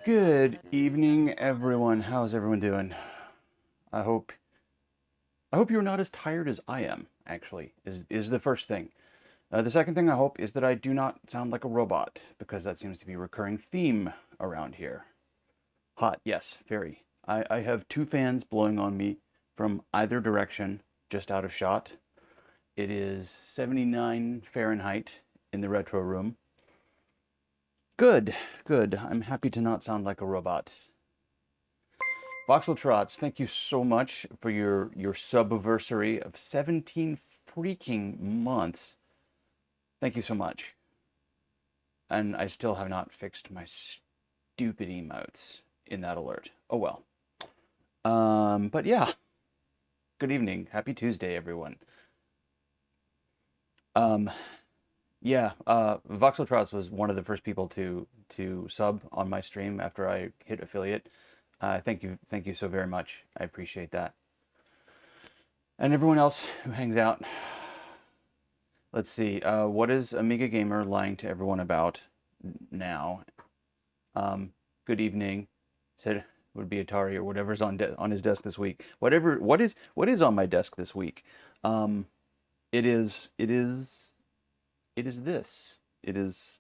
Good evening, everyone. How's everyone doing? I hope you're not as tired as I am, actually, is the first thing. The second thing I hope is that I do not sound like a robot, because that seems to be a recurring theme around here. Hot, yes, very. I have two fans blowing on me from either direction, just out of shot. It is 79 Fahrenheit in the retro room. Good, good. I'm happy to not sound like a robot. Voxel Trots, thank you so much for your subversary of 17 freaking months. Thank you so much. And I still have not fixed my stupid emotes in that alert. Oh well. But yeah. Good evening. Happy Tuesday, everyone. Um, yeah, Voxel Trots was one of the first people to sub on my stream after I hit affiliate. Thank you so very much. I appreciate that. And everyone else who hangs out. Let's see. What is Amiga Gamer lying to everyone about now? Good evening. Said would be Atari or whatever's on his desk this week. What is on my desk this week? Um, it is this. It is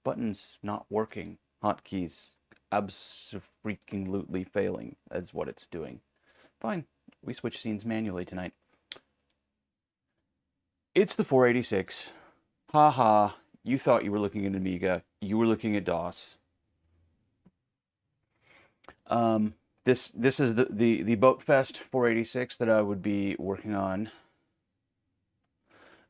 buttons not working. Hotkeys abso-freaking-lutely failing. That's what it's doing. Fine. We switch scenes manually tonight. It's the 486. Ha ha. You thought you were looking at Amiga. You were looking at DOS. Um, this is the Boatfest 486 that I would be working on.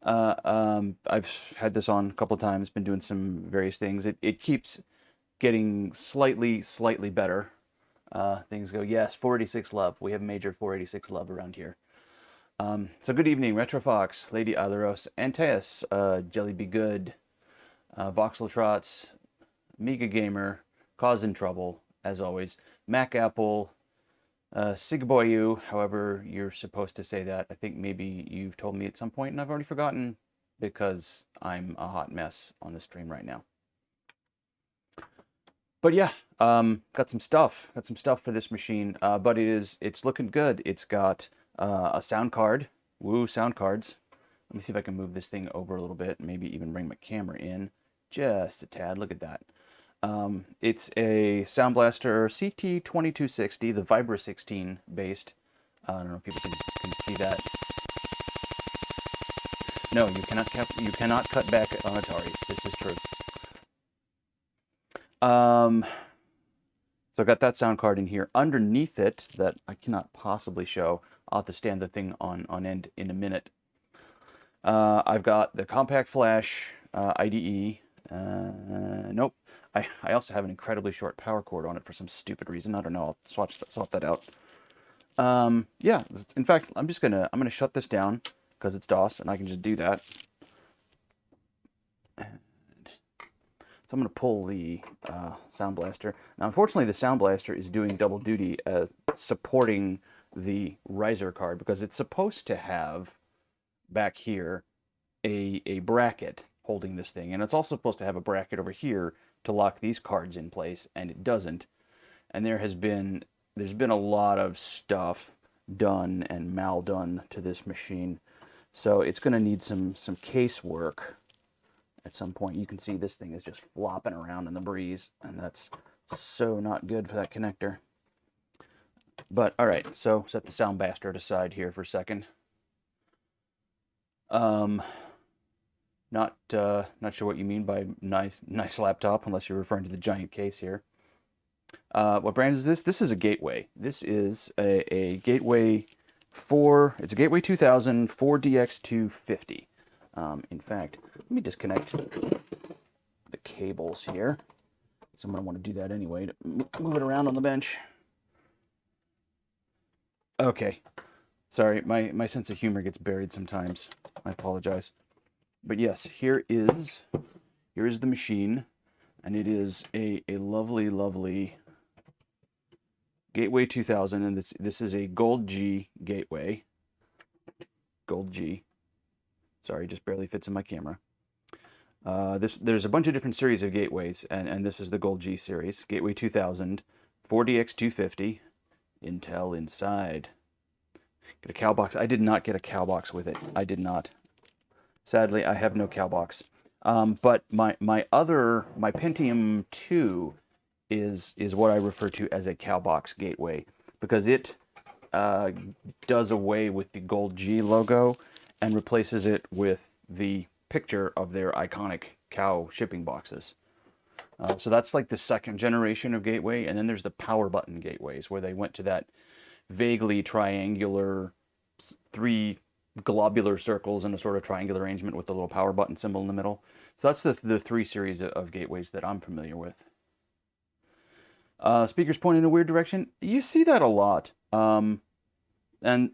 I've had this on a couple of times. Been doing some various things. It keeps getting slightly better. Things go, yes, 486 love. We have major 486 love around here. So good evening, Retrofox, Lady Alaros, Antaeus, Jelly Be Good, Voxel Trots, Amiga Gamer, Causing Trouble, as always, Mac Apple, Sigboyu, however you're supposed to say that. I think maybe you've told me at some point and I've already forgotten because I'm a hot mess on the stream right now. But yeah, got some stuff. Got some stuff for this machine, but it's looking good. It's got a sound card. Woo, sound cards. Let me see if I can move this thing over a little bit, maybe even bring my camera in just a tad. Look at that. It's a Sound Blaster CT2260, the Vibra 16 based. I don't know if people can see that. No, you cannot cut back on Atari. This is true. So I've got that sound card in here. Underneath it, that I cannot possibly show. I'll have to stand the thing on end in a minute. I've got the Compact Flash IDE. Nope. I also have an incredibly short power cord on it for some stupid reason. I don't know. I'll swap that out. Yeah. In fact, I'm gonna shut this down because it's DOS, and I can just do that. So I'm going to pull the Sound Blaster. Now, unfortunately, the Sound Blaster is doing double duty supporting the riser card because it's supposed to have back here a bracket holding this thing. And it's also supposed to have a bracket over here to lock these cards in place, and it doesn't. And there's been a lot of stuff done and mal-done to this machine. So it's going to need some case work at some point. You can see this thing is just flopping around in the breeze, and that's so not good for that connector. But all right, so set the sound bastard aside here for a second. Not sure what you mean by nice laptop, unless you're referring to the giant case here. What brand is this? This is a Gateway. This is a Gateway 4. It's a Gateway 2000 4DX250. In fact, let me disconnect the cables here. So I'm going to want to do that anyway to move it around on the bench. Okay. Sorry, my sense of humor gets buried sometimes. I apologize. But yes, here is the machine, and it is a lovely Gateway 2000, and this is a Gold G Gateway. Gold G. Sorry, just barely fits in my camera. There's a bunch of different series of gateways, and this is the Gold G series. Gateway 2000, 40X250, Intel inside. Get a cow box. I did not get a cow box with it. I did not. Sadly, I have no cow box. But my Pentium 2 is what I refer to as a cow box gateway, because it does away with the Gold G logo and replaces it with the picture of their iconic cow shipping boxes. So that's like the second generation of gateway, and then there's the power button gateways, where they went to that vaguely triangular, three globular circles in a sort of triangular arrangement with the little power button symbol in the middle. So that's the three series of gateways that I'm familiar with. Speakers point in a weird direction. You see that a lot. And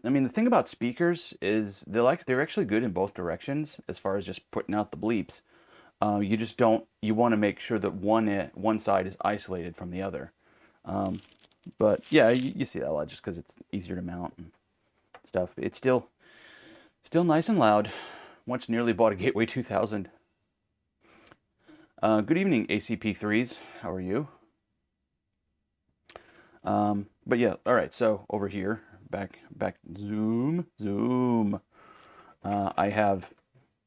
I mean, the thing about speakers is they're actually good in both directions as far as just putting out the bleeps. You just don't, you want to make sure that one side is isolated from the other. But yeah, you see that a lot just because it's easier to mount and stuff. It's still nice and loud. Once nearly bought a Gateway 2000. Good evening, ACP3s. How are you? But yeah, all right. So over here, back, zoom. I have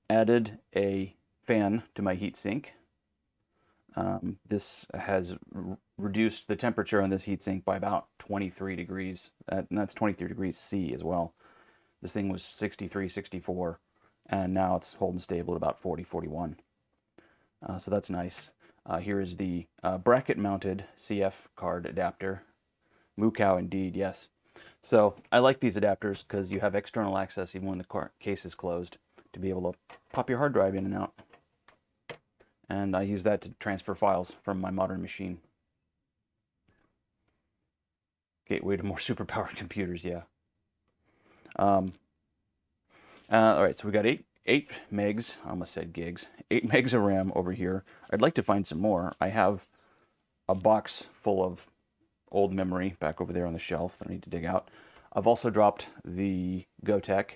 added a fan to my heatsink. This has reduced the temperature on this heatsink by about 23 degrees, and that's 23 degrees C as well. This thing was 63, 64, and now it's holding stable at about 40, 41. So that's nice. Here is the bracket-mounted CF card adapter. Moo cow indeed, yes. So I like these adapters because you have external access even when the case is closed to be able to pop your hard drive in and out. And I use that to transfer files from my modern machine. Gateway to more superpowered computers, yeah. All right, so we got 8 megs, I almost said gigs, 8 megs of RAM over here. I'd like to find some more. I have a box full of old memory back over there on the shelf that I need to dig out. I've also dropped the Gotek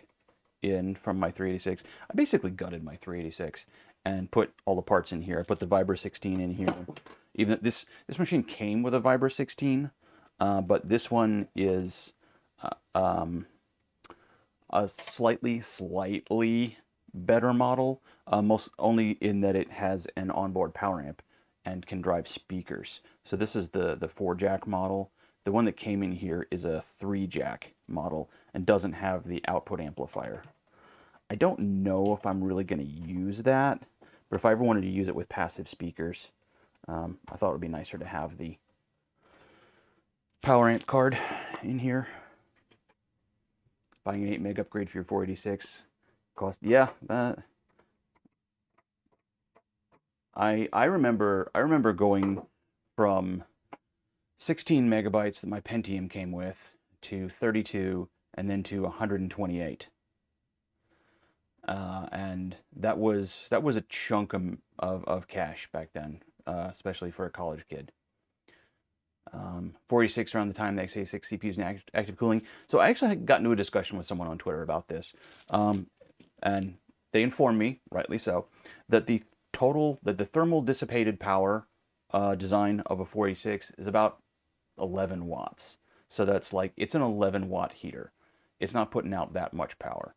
in from my 386. I basically gutted my 386 and put all the parts in here. I put the Vibra 16 in here. Even this machine came with a Vibra 16, but this one is a slightly better model, most only in that it has an onboard power amp and can drive speakers. So this is the 4-jack model. The one that came in here is a 3-jack model and doesn't have the output amplifier. I don't know if I'm really going to use that, but if I ever wanted to use it with passive speakers, I thought it would be nicer to have the power amp card in here. Buying an 8 meg upgrade for your 486 cost, yeah, I remember going from 16 megabytes that my Pentium came with to 32 and then to 128. And that was a chunk of cash back then, especially for a college kid. 46 around the time the x86 CPUs and active cooling. So I actually got into a discussion with someone on Twitter about this, and they informed me, rightly so, that the thermal dissipated power design of a 486 is about 11 watts. So that's like, it's an 11-watt heater. It's not putting out that much power.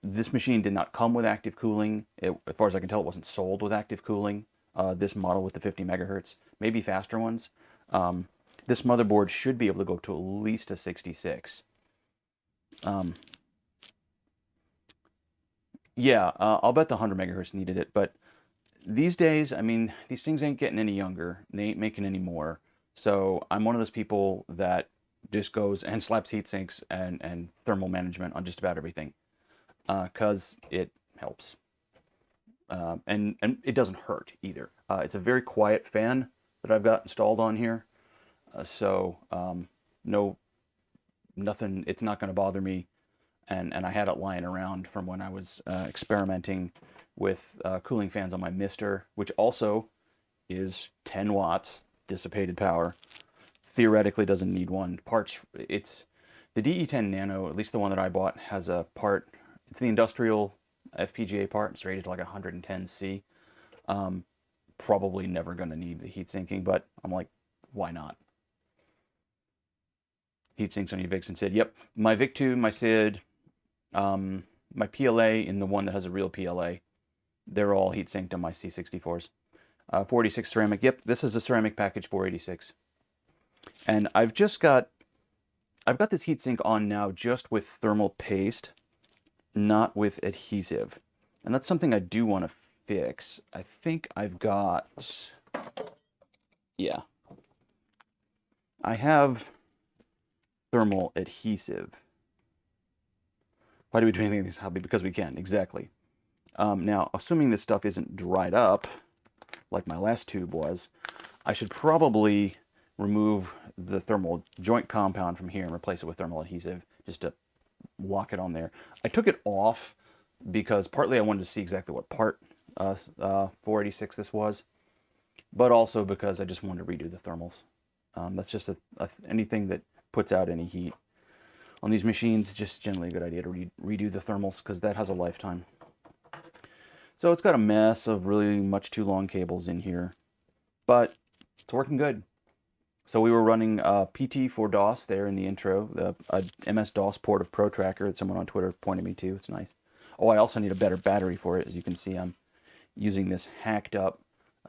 This machine did not come with active cooling. As far as I can tell, it wasn't sold with active cooling. This model with the 50 megahertz, maybe faster ones. This motherboard should be able to go to at least a 66. Yeah, I'll bet the 100 megahertz needed it, but these days, I mean, these things ain't getting any younger. They ain't making any more. So I'm one of those people that just goes and slaps heat sinks and thermal management on just about everything, because it helps. And it doesn't hurt either. It's a very quiet fan that I've got installed on here. So nothing, it's not going to bother me. And I had it lying around from when I was experimenting with cooling fans on my Mister, which also is 10 watts dissipated power. Theoretically doesn't need one. Parts, it's the DE10 Nano, at least the one that I bought, has a part, it's the industrial FPGA part. It's rated like 110C. Probably never going to need the heat sinking, but I'm like, why not? Heat sinks on your VICs and SID. Yep, my VIC2, my SID, my PLA, and the one that has a real PLA, they're all heat sinked on my C64s. 486 ceramic. Yep, this is a ceramic package 486. And I've got this heatsink on now just with thermal paste, not with adhesive. And that's something I do want to fix. I think I've got, yeah, I have thermal adhesive. Why do we do anything in this hobby? Because we can, exactly. Now, assuming this stuff isn't dried up, like my last tube was, I should probably remove the thermal joint compound from here and replace it with thermal adhesive, just to lock it on there. I took it off because partly I wanted to see exactly what part 486 this was, but also because I just wanted to redo the thermals. That's just anything that puts out any heat on these machines, just generally a good idea to redo the thermals, because that has a lifetime. So it's got a mess of really much too long cables in here, but it's working good. So we were running PT for DOS there in the intro, the MS-DOS port of ProTracker that someone on Twitter pointed me to. It's nice. Oh, I also need a better battery for it. As you can see, I'm using this hacked up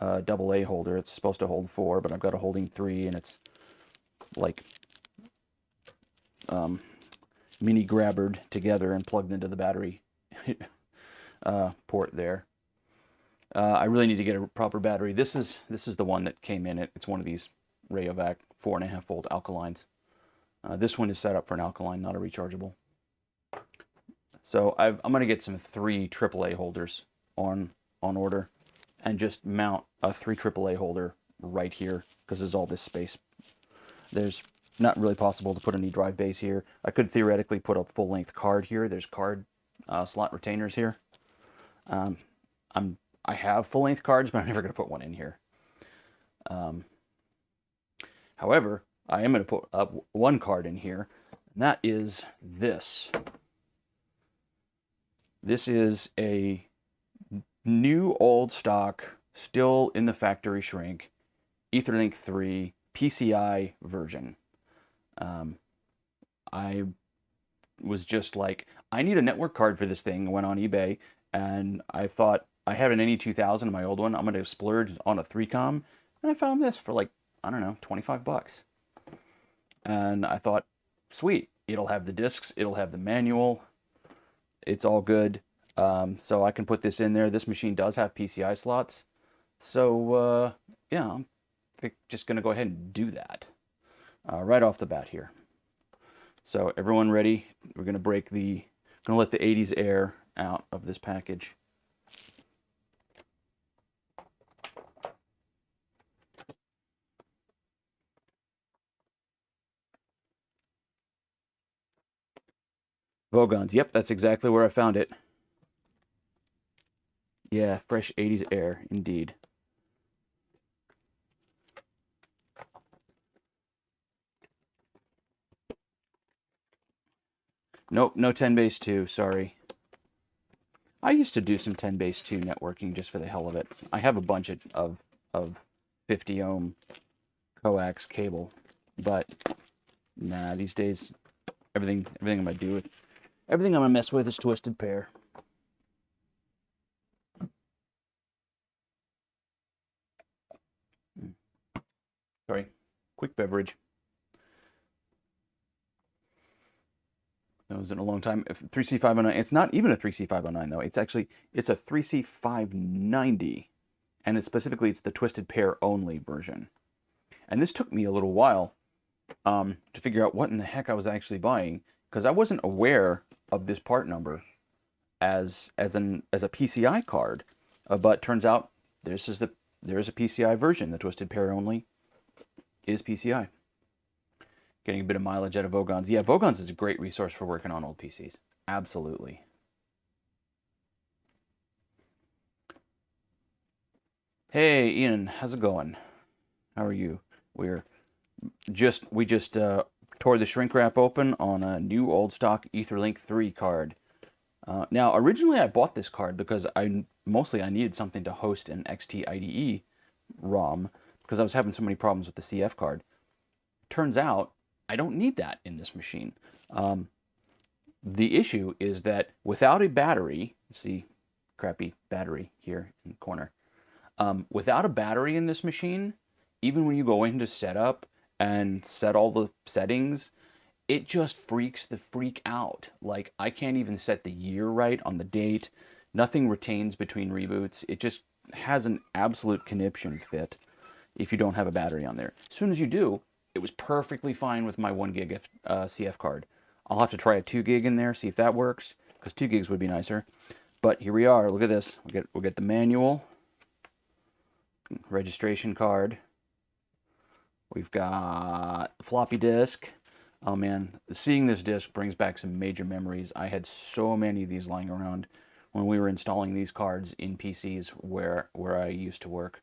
AA holder. It's supposed to hold 4, but I've got a holding 3, and it's like mini grabbered together and plugged into the battery port there. I really need to get a proper battery. This is the one that came in it. It's one of these Rayovac 4.5 volt alkalines. This one is set up for an alkaline, not a rechargeable. So I'm going to get some 3 AAA holders on order, and just mount a 3 AAA holder right here, because there's all this space. There's not really possible to put any drive bays here. I could theoretically put a full-length card here. There's card slot retainers here. I have full-length cards, but I'm never going to put one in here. However, I am going to put one card in here, and that is this. This is a new old stock, still in the factory shrink, Etherlink 3 PCI version. I was just like, I need a network card for this thing. I went on eBay, and I thought, I had an NE2000 in my old one. I'm going to splurge on a 3Com, and I found this for like, I don't know, 25 bucks. And I thought, sweet, it'll have the discs, it'll have the manual, it's all good. So I can put this in there. This machine does have PCI slots. So, yeah, I'm just going to go ahead and do that right off the bat here. So everyone ready? We're going to let the 80s air out of this package. Vogons, yep, that's exactly where I found it. Yeah, fresh 80s air, indeed. Nope, no 10 base 2, sorry. I used to do some 10 base 2 networking just for the hell of it. I have a bunch of 50 ohm coax cable, but nah, these days everything I'm gonna mess with is twisted pair. Sorry, quick beverage. That was in a long time. 3C509. It's not even a 3C509 though. It's a 3C590, and it's the twisted pair only version. And this took me a little while to figure out what in the heck I was actually buying, because I wasn't aware of this part number as a PCI card. But turns out there is a PCI version. The twisted pair only is PCI. Getting a bit of mileage out of Vogons. Yeah, Vogons is a great resource for working on old PCs. Absolutely. Hey, Ian, how's it going? How are you? We just tore the shrink wrap open on a new old stock Etherlink 3 card. Now, originally I bought this card because I needed something to host an XT IDE ROM because I was having so many problems with the CF card. Turns out I don't need that in this machine. The issue is that without a battery, see, crappy battery here in the corner. Without a battery in this machine, even when you go into setup and set all the settings, it just freaks the freak out. Like, I can't even set the year right on the date. Nothing retains between reboots. It just has an absolute conniption fit if you don't have a battery on there. As soon as you do, it was perfectly fine with my 1 gig CF card. I'll have to try a 2 gig in there, see if that works, because 2 gigs would be nicer. But here we are. Look at this. We'll get the manual, registration card. We've got floppy disk. Oh man, seeing this disc brings back some major memories. I had so many of these lying around when we were installing these cards in PCs where I used to work.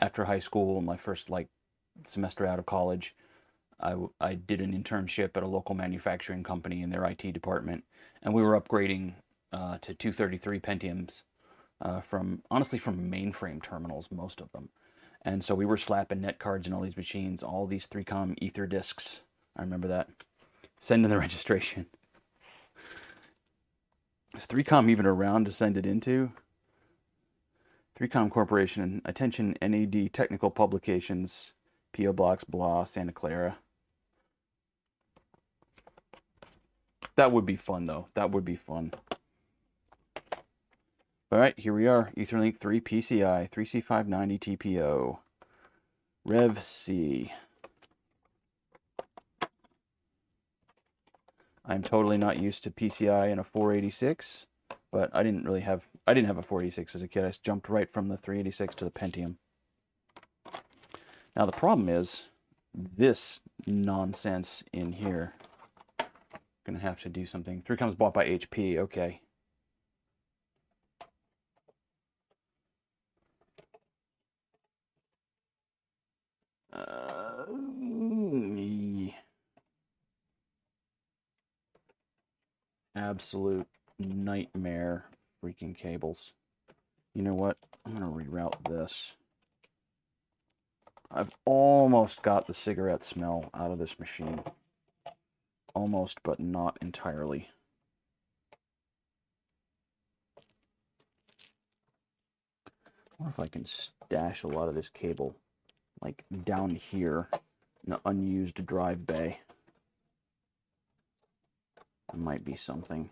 After high school, my first semester out of college, I did an internship at a local manufacturing company in their IT department, and we were upgrading to 233 Pentiums from mainframe terminals, most of them. And so we were slapping net cards in all these machines, all these 3Com ether discs. I remember that. Send in the registration. Is 3Com even around to send it into? 3Com Corporation, attention NAD Technical Publications, P.O. Box, blah, Santa Clara. That would be fun, though. That would be fun. All right, here we are. Etherlink 3 PCI, 3C590 TPO. Rev C. I'm totally not used to PCI in a 486, but I didn't have a 486 as a kid. I jumped right from the 386 to the Pentium. Now the problem is this nonsense in here. Gonna have to do something. 3Com's bought by HP. Okay. Absolute nightmare freaking cables. You know what? I'm gonna reroute this. I've almost got the cigarette smell out of this machine. Almost, but not entirely. I wonder if I can stash a lot of this cable, like down here in an unused drive bay. It might be something.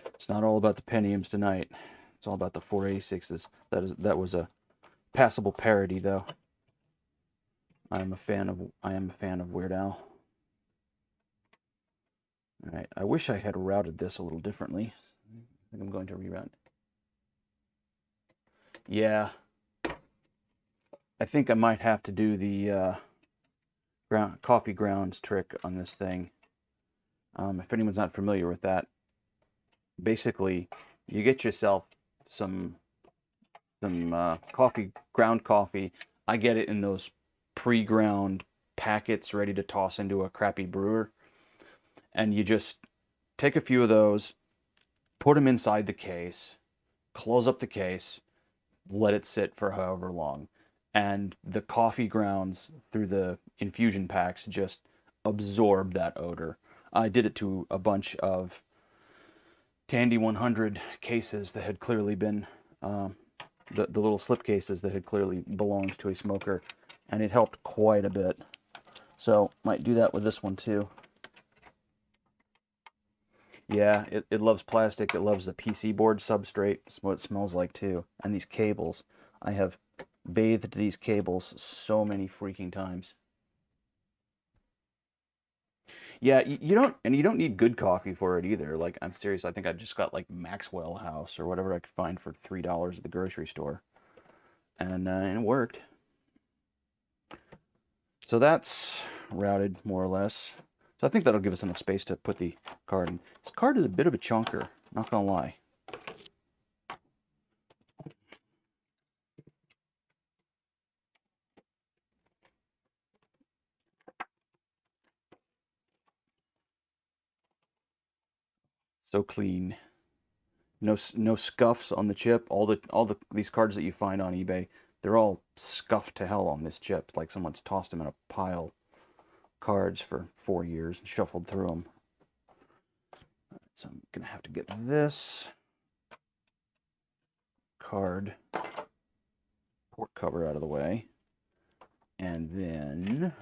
It's not all about the Pentiums tonight. It's all about the 486s. That was a passable parody, though. I am a fan of Weird Al. All right. I wish I had routed this a little differently. I think I'm going to reroute. Yeah. I think I might have to do the coffee grounds trick on this thing. If anyone's not familiar with that, basically you get yourself some ground coffee. I get it in those pre-ground packets ready to toss into a crappy brewer, and you just take a few of those, put them inside the case, close up the case, let it sit for however long, and the coffee grounds through the infusion packs just absorb that odor. I did it to a bunch of Tandy 100 cases that had clearly been the little slip cases that had clearly belonged to a smoker, and it helped quite a bit. So might do that with this one too. Yeah, it loves plastic. It loves the PC board substrate. That's what it smells like too. And these cables. I have bathed these cables so many freaking times. Yeah, you don't need good coffee for it either. Like, I'm serious. I think I just got like Maxwell House or whatever I could find for $3 at the grocery store, and it worked. So that's routed more or less. So I think that'll give us enough space to put the card in. This card is a bit of a chunker, not gonna lie. So clean. No scuffs on the chip. These cards that you find on eBay, they're all scuffed to hell on this chip. Like someone's tossed them in a pile of cards for 4 years and shuffled through them. So I'm gonna have to get this card port cover out of the way, and then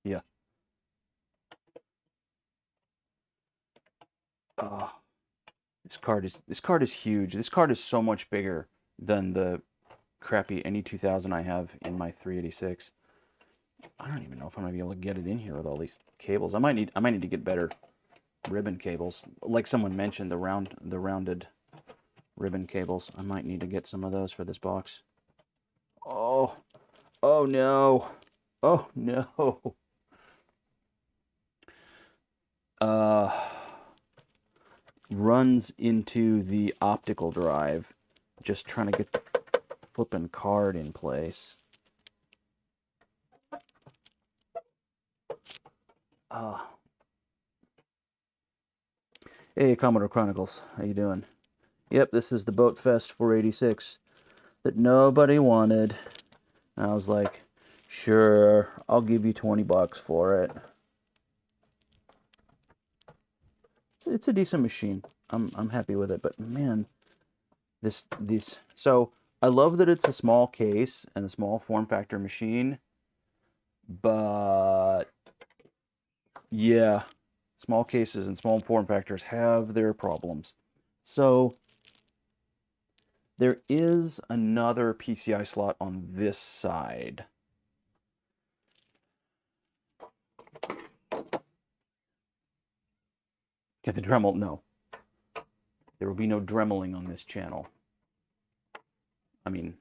yeah. This card is huge. This card is so much bigger than the crappy NE 2000 I have in my 386. I don't even know if I'm gonna be able to get it in here with all these cables. I might need to get better ribbon cables. Like someone mentioned, the rounded ribbon cables. I might need to get some of those for this box. Oh, oh no, oh no. Runs into the optical drive. Just trying to get the flipping card in place. Hey, Commodore Chronicles, how you doing? Yep, this is the Boat Fest 486 that nobody wanted. And I was like, sure, I'll give you $20 for it. It's a decent machine. I'm happy with it, but man, so I love that it's a small case and a small form factor machine, but yeah, small cases and small form factors have their problems. So there is another PCI slot on this side. Get the Dremel? No. There will be no dremeling on this channel. I mean,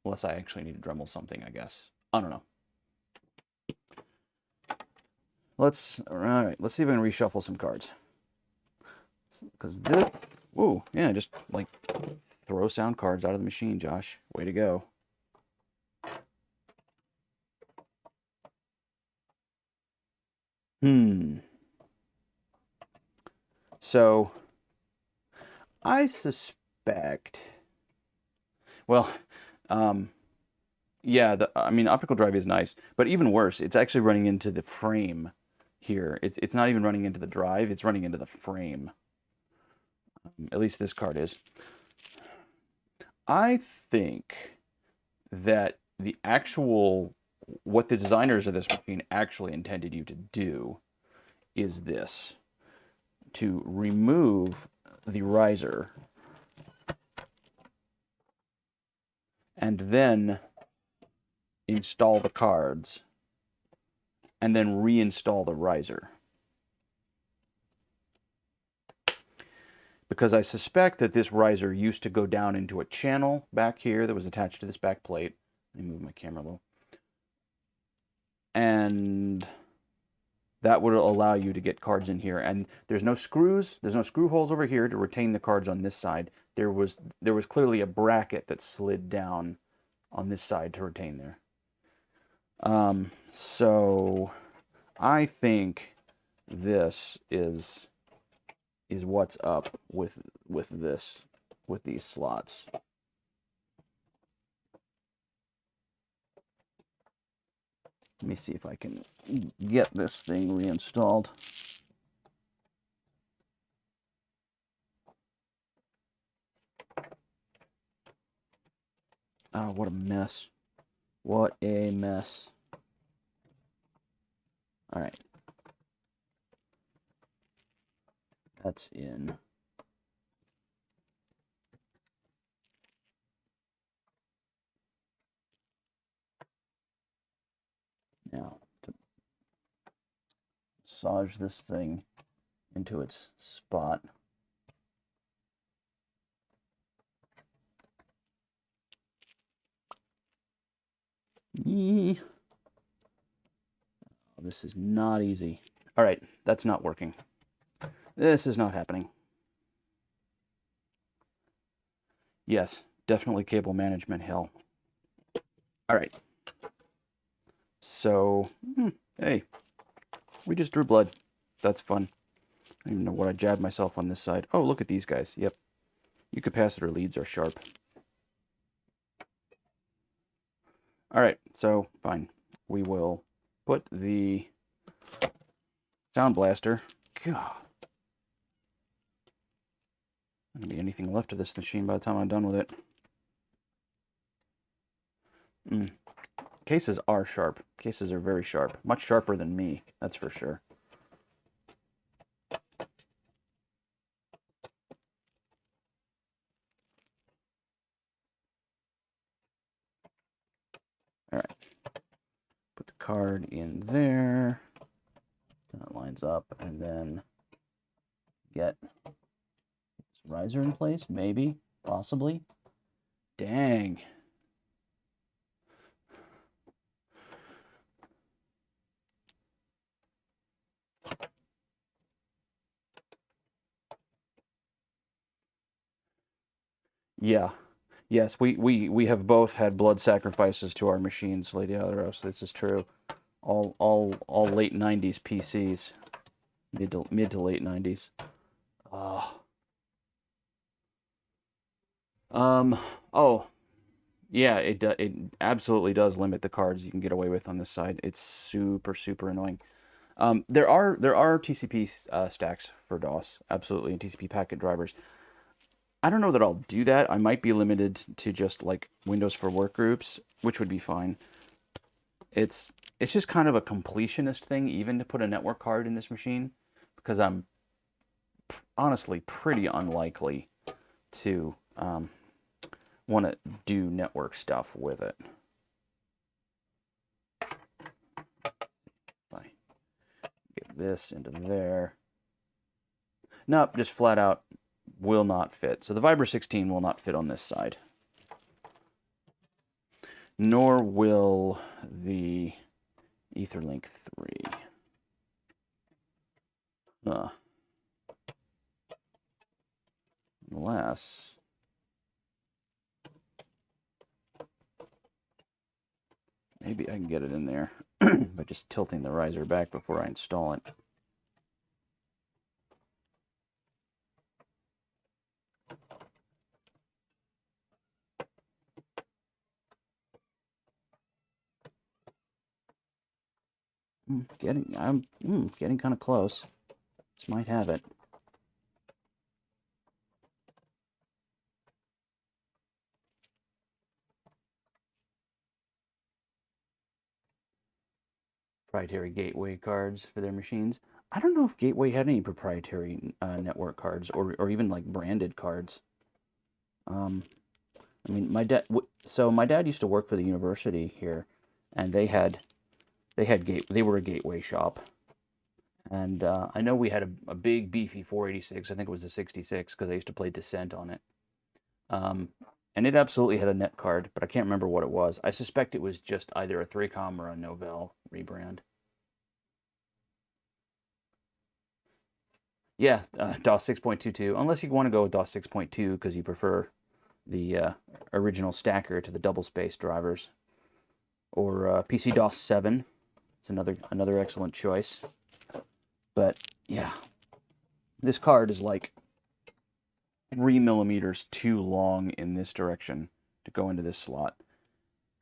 unless I actually need to Dremel something, I guess. I don't know. All right, let's see if I can reshuffle some cards. Because this, whoa, yeah, just like throw sound cards out of the machine, Josh. Way to go. So, I suspect, well, yeah, I mean, optical drive is nice, but even worse, it's actually running into the frame here. It's not even running into the drive, it's running into the frame. At least this card is. I think that what the designers of this machine actually intended you to do is this: to remove the riser and then install the cards and then reinstall the riser. Because I suspect that this riser used to go down into a channel back here that was attached to this back plate. Let me move my camera a little. And that would allow you to get cards in here. And there's no screws, there's no screw holes over here to retain the cards on this side. There was clearly a bracket that slid down on this side to retain there. So I think this is what's up with these slots. Let me see if I can get this thing reinstalled. Oh, what a mess. What a mess. All right. That's in. Now, to massage this thing into its spot. This is not easy. All right, that's not working. This is not happening. Yes, definitely cable management hell. All right. So, hey, we just drew blood. That's fun. I don't even know what I jabbed myself on this side. Oh, look at these guys. Yep. Your capacitor leads are sharp. All right, so fine. We will put the sound blaster. God. Not gonna be anything left of this machine by the time I'm done with it. Cases are sharp. Cases are very sharp. Much sharper than me, that's for sure. All right. Put the card in there. That lines up, and then get this riser in place, maybe, possibly. Dang. Yeah. Yes, we have both had blood sacrifices to our machines, Lady Alaros. This is true. All late 90s PCs. Mid to late 90s. Oh, yeah, it absolutely does limit the cards you can get away with on this side. It's super annoying. There are TCP stacks for DOS, absolutely, and TCP packet drivers. I don't know that I'll do that. I might be limited to just like Windows for Workgroups, which would be fine. It's just kind of a completionist thing, even to put a network card in this machine, because I'm honestly pretty unlikely to want to do network stuff with it. If I get this into there. Nope, just flat out will not fit. So the Vibra 16 will not fit on this side. Nor will the Etherlink 3. Unless maybe I can get it in there by just tilting the riser back before I install it. I'm getting kind of close. This might have it. Proprietary Gateway cards for their machines. I don't know if Gateway had any proprietary network cards or even like branded cards. I mean, my dad used to work for the university here, and they were a Gateway shop. And I know we had a big beefy 486. I think it was a 66 because I used to play Descent on it. And it absolutely had a net card, but I can't remember what it was. I suspect it was just either a 3Com or a Novell rebrand. Yeah, DOS 6.22. Unless you want to go with DOS 6.2 because you prefer the original stacker to the double space drivers, or PC DOS 7. It's another excellent choice. But yeah, this card is like 3 millimeters too long in this direction to go into this slot,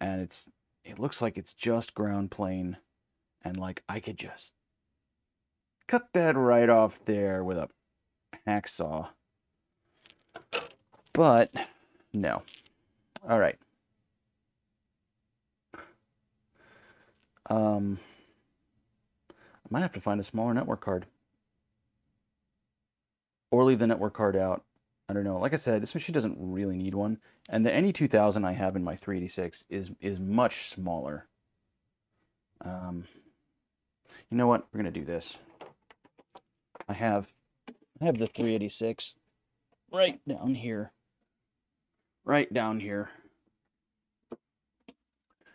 and it looks like it's just ground plane, and like I could just cut that right off there with a hacksaw. But no. All right. I might have to find a smaller network card. Or leave the network card out. I don't know. Like I said, this machine doesn't really need one. And the NE2000 I have in my 386 is much smaller. You know what? We're going to do this. I have the 386 right down here. Right down here.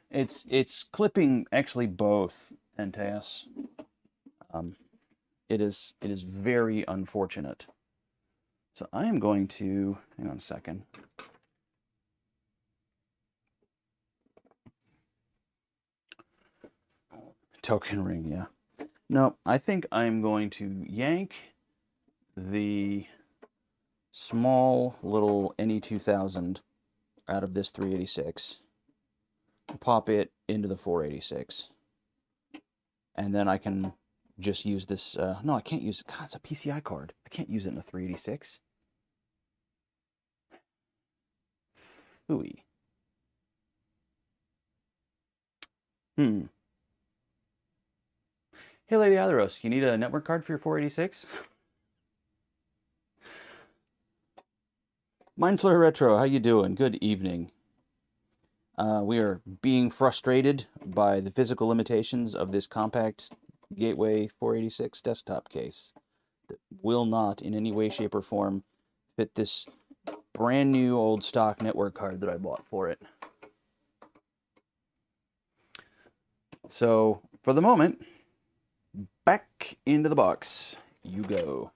It's clipping actually both NTAS. It is very unfortunate. So I am going to hang on a second. Token ring, yeah. No, I think I'm going to yank the small little NE2000 out of this 386, pop it into the 486, and then I can just use this. No, I can't use it. God, it's a PCI card. I can't use it in a 386. Ooey. Hmm. Hey, Lady Atheros, you need a network card for your 486? Mindflare Retro, how you doing? Good evening. We are being frustrated by the physical limitations of this compact Gateway 486 desktop case that will not in any way, shape, or form fit this brand new old stock network card that I bought for it. So for the moment, back into the box you go.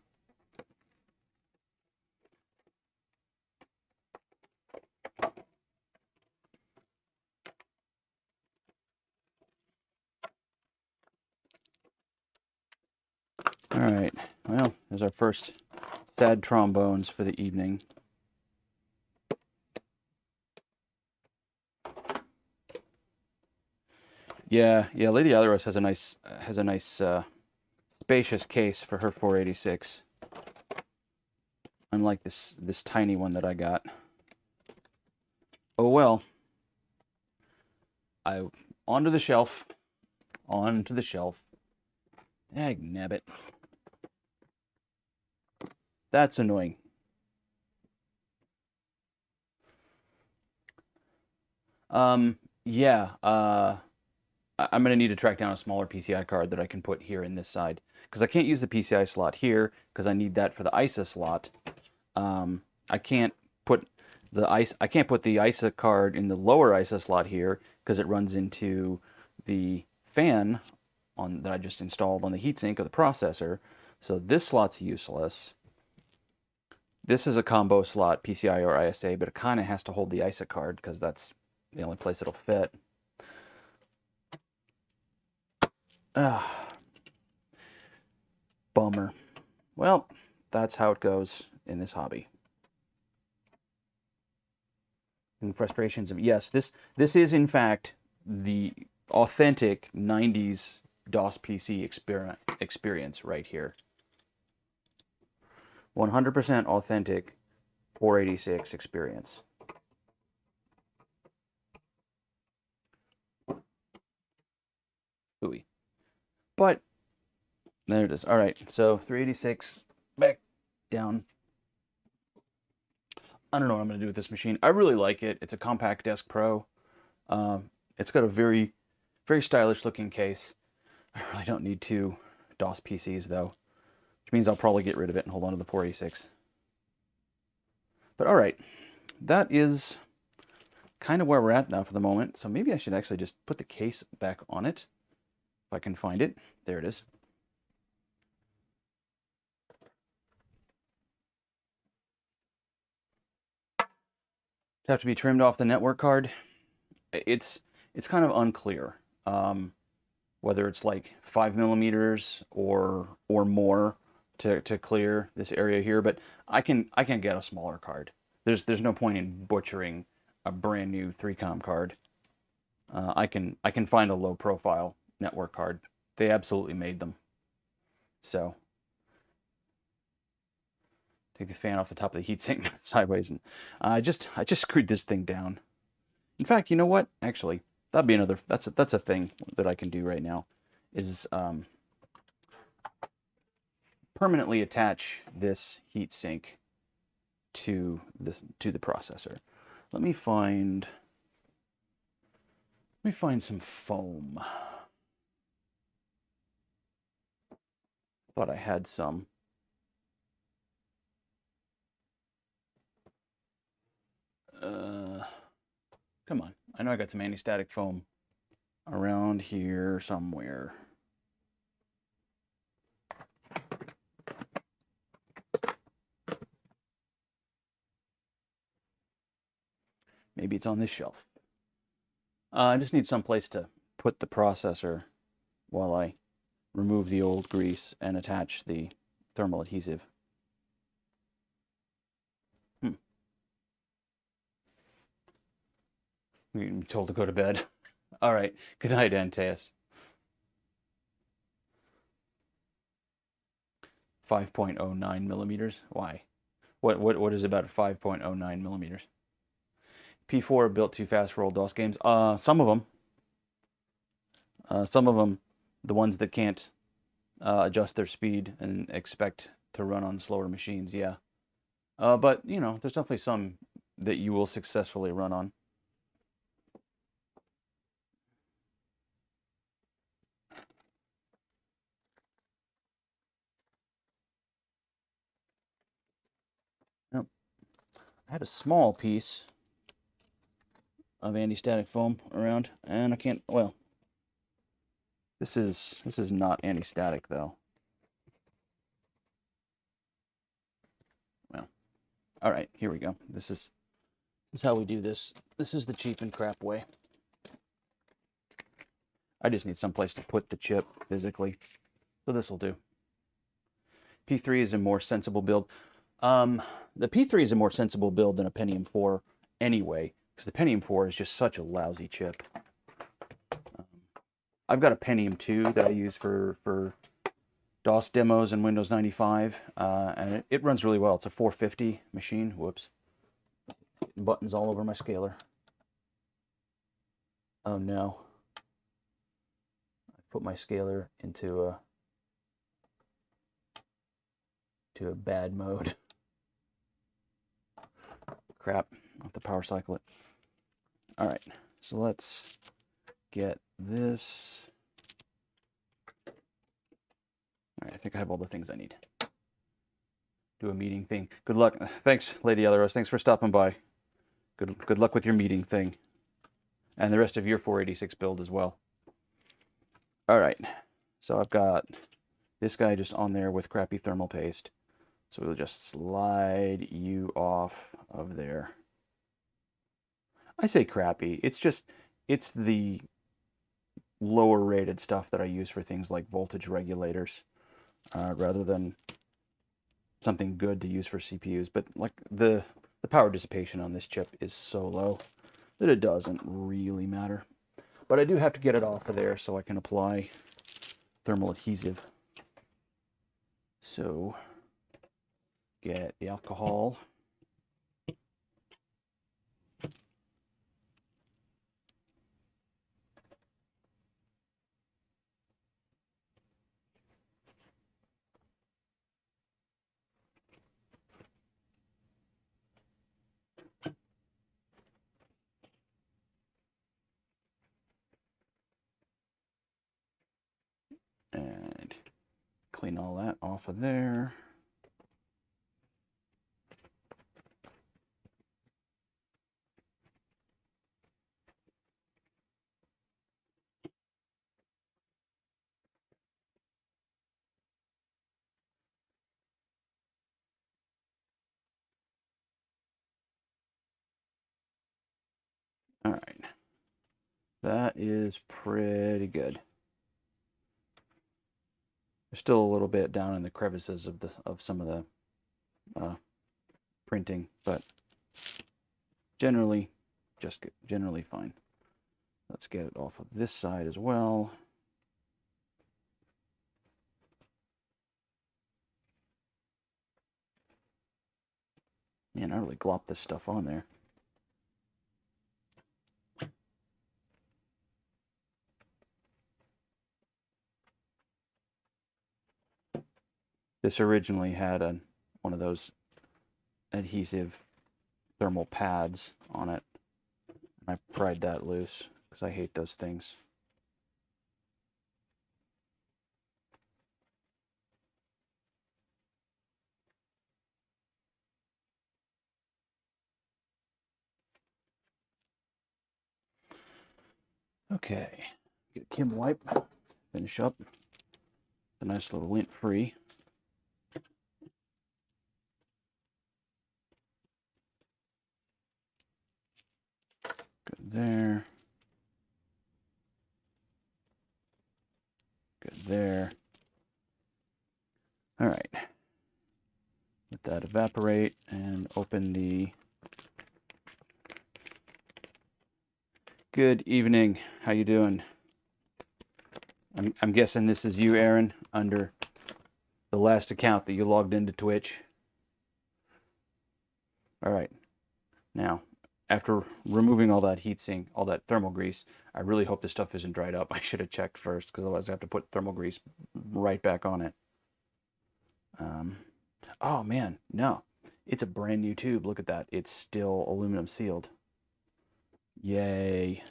All right, well, there's our first sad trombones for the evening. Yeah, Lady Atheros has a nice spacious case for her 486. Unlike this tiny one that I got. Oh well. Onto the shelf. Onto the shelf. Ag nabbit. That's annoying. Yeah, I'm going to need to track down a smaller PCI card that I can put here in this side. Because I can't use the PCI slot here, because I need that for the ISA slot. I can't put the ISA card in the lower ISA slot here, because it runs into the fan that I just installed on the heatsink of the processor. So this slot's useless. This is a combo slot, PCI or ISA, but it kind of has to hold the ISA card because that's the only place it'll fit. Bummer. Well, that's how it goes in this hobby. And frustrations of, yes, this is in fact the authentic 90s DOS PC experience right here. 100% authentic 486 experience. Ooey. But there it is. All right, so 386 back down. I don't know what I'm going to do with this machine. I really like it. It's a Compact Desk Pro. It's got a very, very stylish looking case. I really don't need two DOS PCs though, which means I'll probably get rid of it and hold on to the 486. But all right, that is kind of where we're at now for the moment. So maybe I should actually just put the case back on it if I can find it. There it is. Have to be trimmed off the network card. It's kind of unclear whether it's like 5 millimeters or more to clear this area here. But I can get a smaller card. There's no point in butchering a brand new 3Com card. I can find a low profile network card. They absolutely made them. So take the fan off the top of the heatsink sideways, and I just screwed this thing down. In fact, you know what? Actually, that'd be another. That's a thing that I can do right now, is permanently attach this heatsink to the processor. Let me find some foam. Thought I had some. Come on. I know I got some anti-static foam around here somewhere. Maybe it's on this shelf. I just need some place to put the processor while I remove the old grease and attach the thermal adhesive. You're told to go to bed. All right. Good night, Antaeus. 5.09 millimeters. Why? What is about 5.09 millimeters? P4 built too fast for old DOS games. Some of them. Some of them, the ones that can't adjust their speed and expect to run on slower machines, yeah. But, you know, there's definitely some that you will successfully run on. Yep. I had a small piece of anti-static foam around, and I can't, well, this is not anti-static, though. Well, all right, here we go. This is how we do this. This is the cheap and crap way. I just need someplace to put the chip physically, so this will do. P3 is a more sensible build. The P3 is a more sensible build than a Pentium 4 anyway, because the Pentium 4 is just such a lousy chip. I've got a Pentium 2 that I use for DOS demos and Windows 95, and it runs really well. It's a 450 machine. Whoops. Buttons all over my scaler. Oh no. I put my scaler into a bad mode. Crap. I'll have to power cycle it. All right. So let's get this. All right, I think I have all the things I need. Do a meeting thing. Good luck. Thanks, Lady Elleros. Thanks for stopping by. Good luck with your meeting thing. And the rest of your 486 build as well. All right. So I've got this guy just on there with crappy thermal paste. So we'll just slide you off of there. I say crappy. It's the lower rated stuff that I use for things like voltage regulators, rather than something good to use for CPUs. But like the power dissipation on this chip is so low that it doesn't really matter. But I do have to get it off of there so I can apply thermal adhesive. So get the alcohol. And clean all that off of there. All right. That is pretty good. There's still a little bit down in the crevices of some of the printing, but generally just good, generally fine. Let's get it off of this side as well. Man, I really glopped this stuff on there. This originally had one of those adhesive thermal pads on it. I pried that loose because I hate those things. Okay, get a Kim wipe, finish up. A nice little lint free. Good there. there. All right. Let that evaporate and open the... Good evening. How you doing? I'm guessing this is you, Aaron, under the last account that you logged into Twitch. All right. Now, after removing all that heatsink, all that thermal grease, I really hope this stuff isn't dried up. I should have checked first, because otherwise I have to put thermal grease right back on it. Oh man, no. It's a brand new tube. Look at that. It's still aluminum sealed. Yay.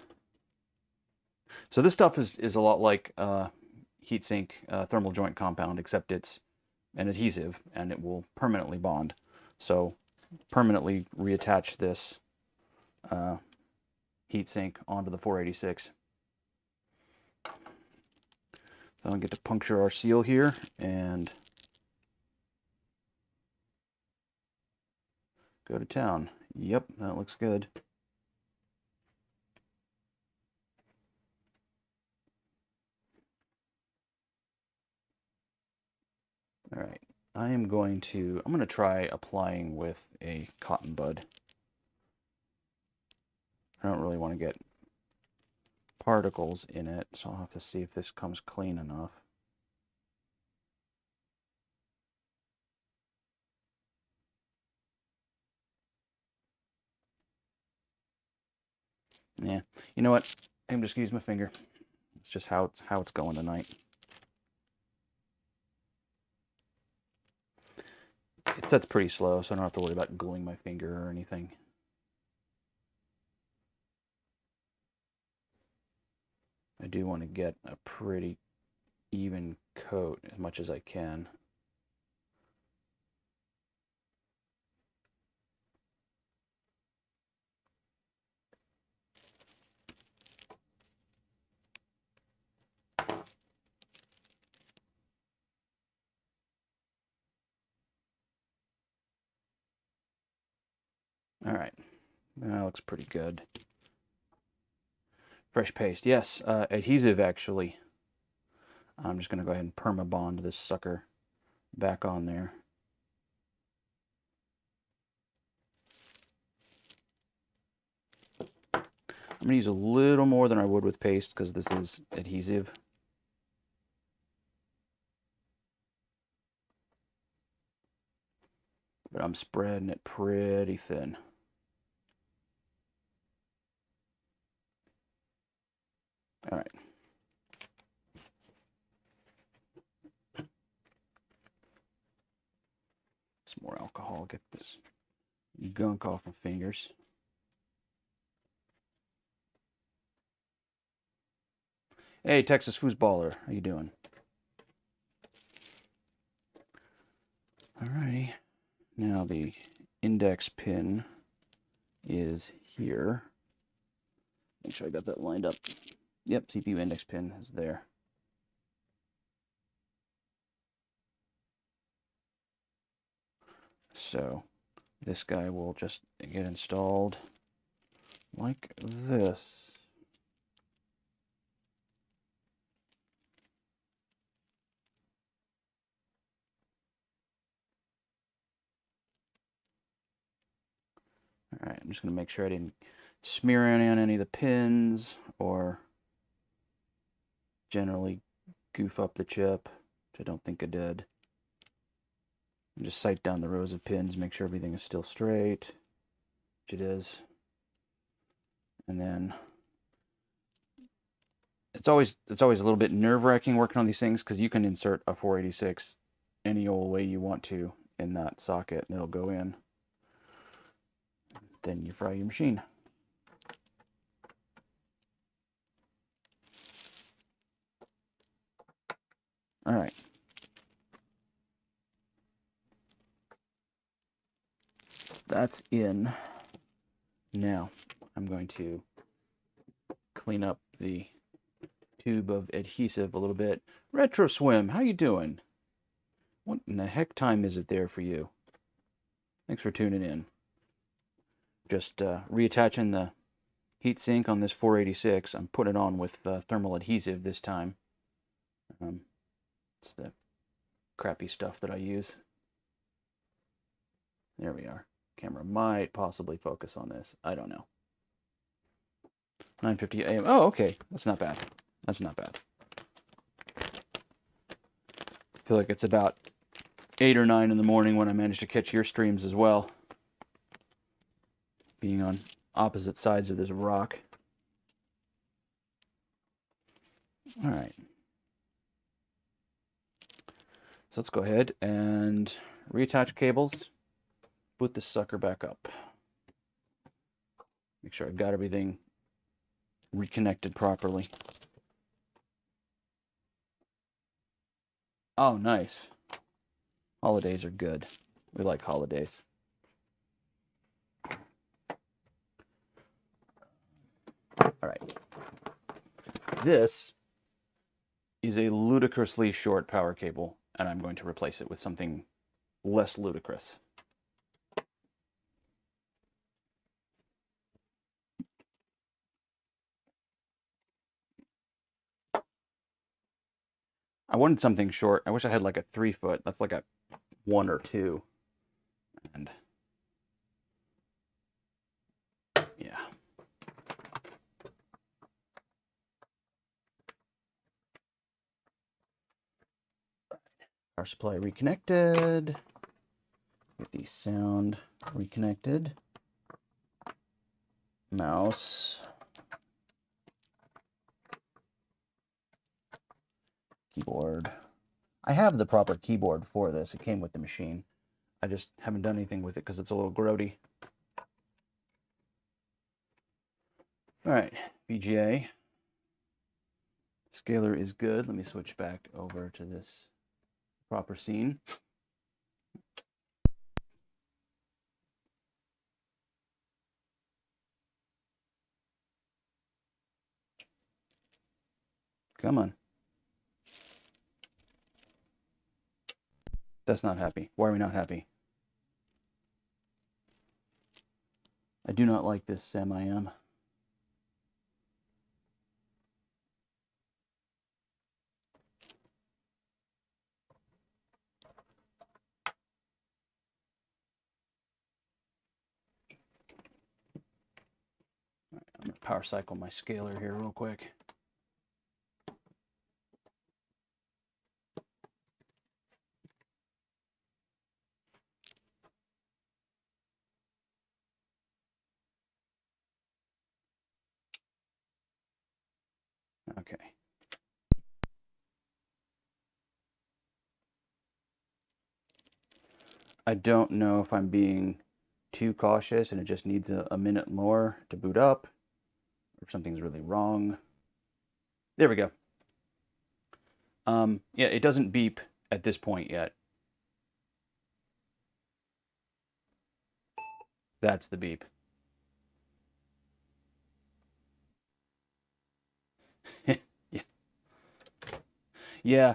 So this stuff is a lot like heatsink thermal joint compound, except it's an adhesive and it will permanently bond. So permanently reattach this heatsink onto the 486. So I'll get to puncture our seal here and go to town. Yep, that looks good. All right, I'm going to try applying with a cotton bud. I don't really want to get particles in it, so I'll have to see if this comes clean enough. Yeah, you know what? I'm just gonna use my finger. It's just how it's going tonight. It sets pretty slow, so I don't have to worry about gluing my finger or anything. I do want to get a pretty even coat as much as I can. All right, that looks pretty good. Fresh paste, yes, adhesive actually. I'm just going to go ahead and perma-bond this sucker back on there. I'm going to use a little more than I would with paste because this is adhesive. But I'm spreading it pretty thin. All right. Some more alcohol, get this gunk off my fingers. Hey, Texas Foosballer, how you doing? Alrighty, now the index pin is here. Make sure I got that lined up. Yep, CPU index pin is there. So this guy will just get installed like this. All right, I'm just going to make sure I didn't smear any on any of the pins or generally goof up the chip, which I don't think I did. And just sight down the rows of pins, make sure everything is still straight, which it is. And then it's always a little bit nerve-wracking working on these things because you can insert a 486 any old way you want to in that socket and it'll go in. Then you fry your machine. All right. That's in. Now I'm going to clean up the tube of adhesive a little bit. Retro Swim, how you doing? What in the heck time is it there for you? Thanks for tuning in. Just reattaching the heatsink on this 486. I'm putting it on with thermal adhesive this time. It's the crappy stuff that I use. There we are. Camera might possibly focus on this. I don't know. 9:50 a.m. Oh, okay. That's not bad. That's not bad. I feel like it's about 8 or 9 in the morning when I manage to catch your streams as well. Being on opposite sides of this rock. All right. So let's go ahead and reattach cables. Boot this sucker back up. Make sure I've got everything reconnected properly. Oh, nice. Holidays are good. We like holidays. All right. This is a ludicrously short power cable, and I'm going to replace it with something less ludicrous. I wanted something short. I wish I had like a 3-foot. That's like a 1 or 2. And yeah. Power supply reconnected. Get the sound reconnected. Mouse. Keyboard. I have the proper keyboard for this. It came with the machine. I just haven't done anything with it because it's a little grody. All right, VGA. Scaler is good. Let me switch back over to this proper scene. Come on. That's not happy. Why are we not happy? I do not like this SAM-IM. I'm going to power cycle my scaler here real quick. Okay. I don't know if I'm being too cautious and it just needs a minute more to boot up, or if something's really wrong. There we go. Yeah, it doesn't beep at this point yet. That's the beep. Yeah. Yeah.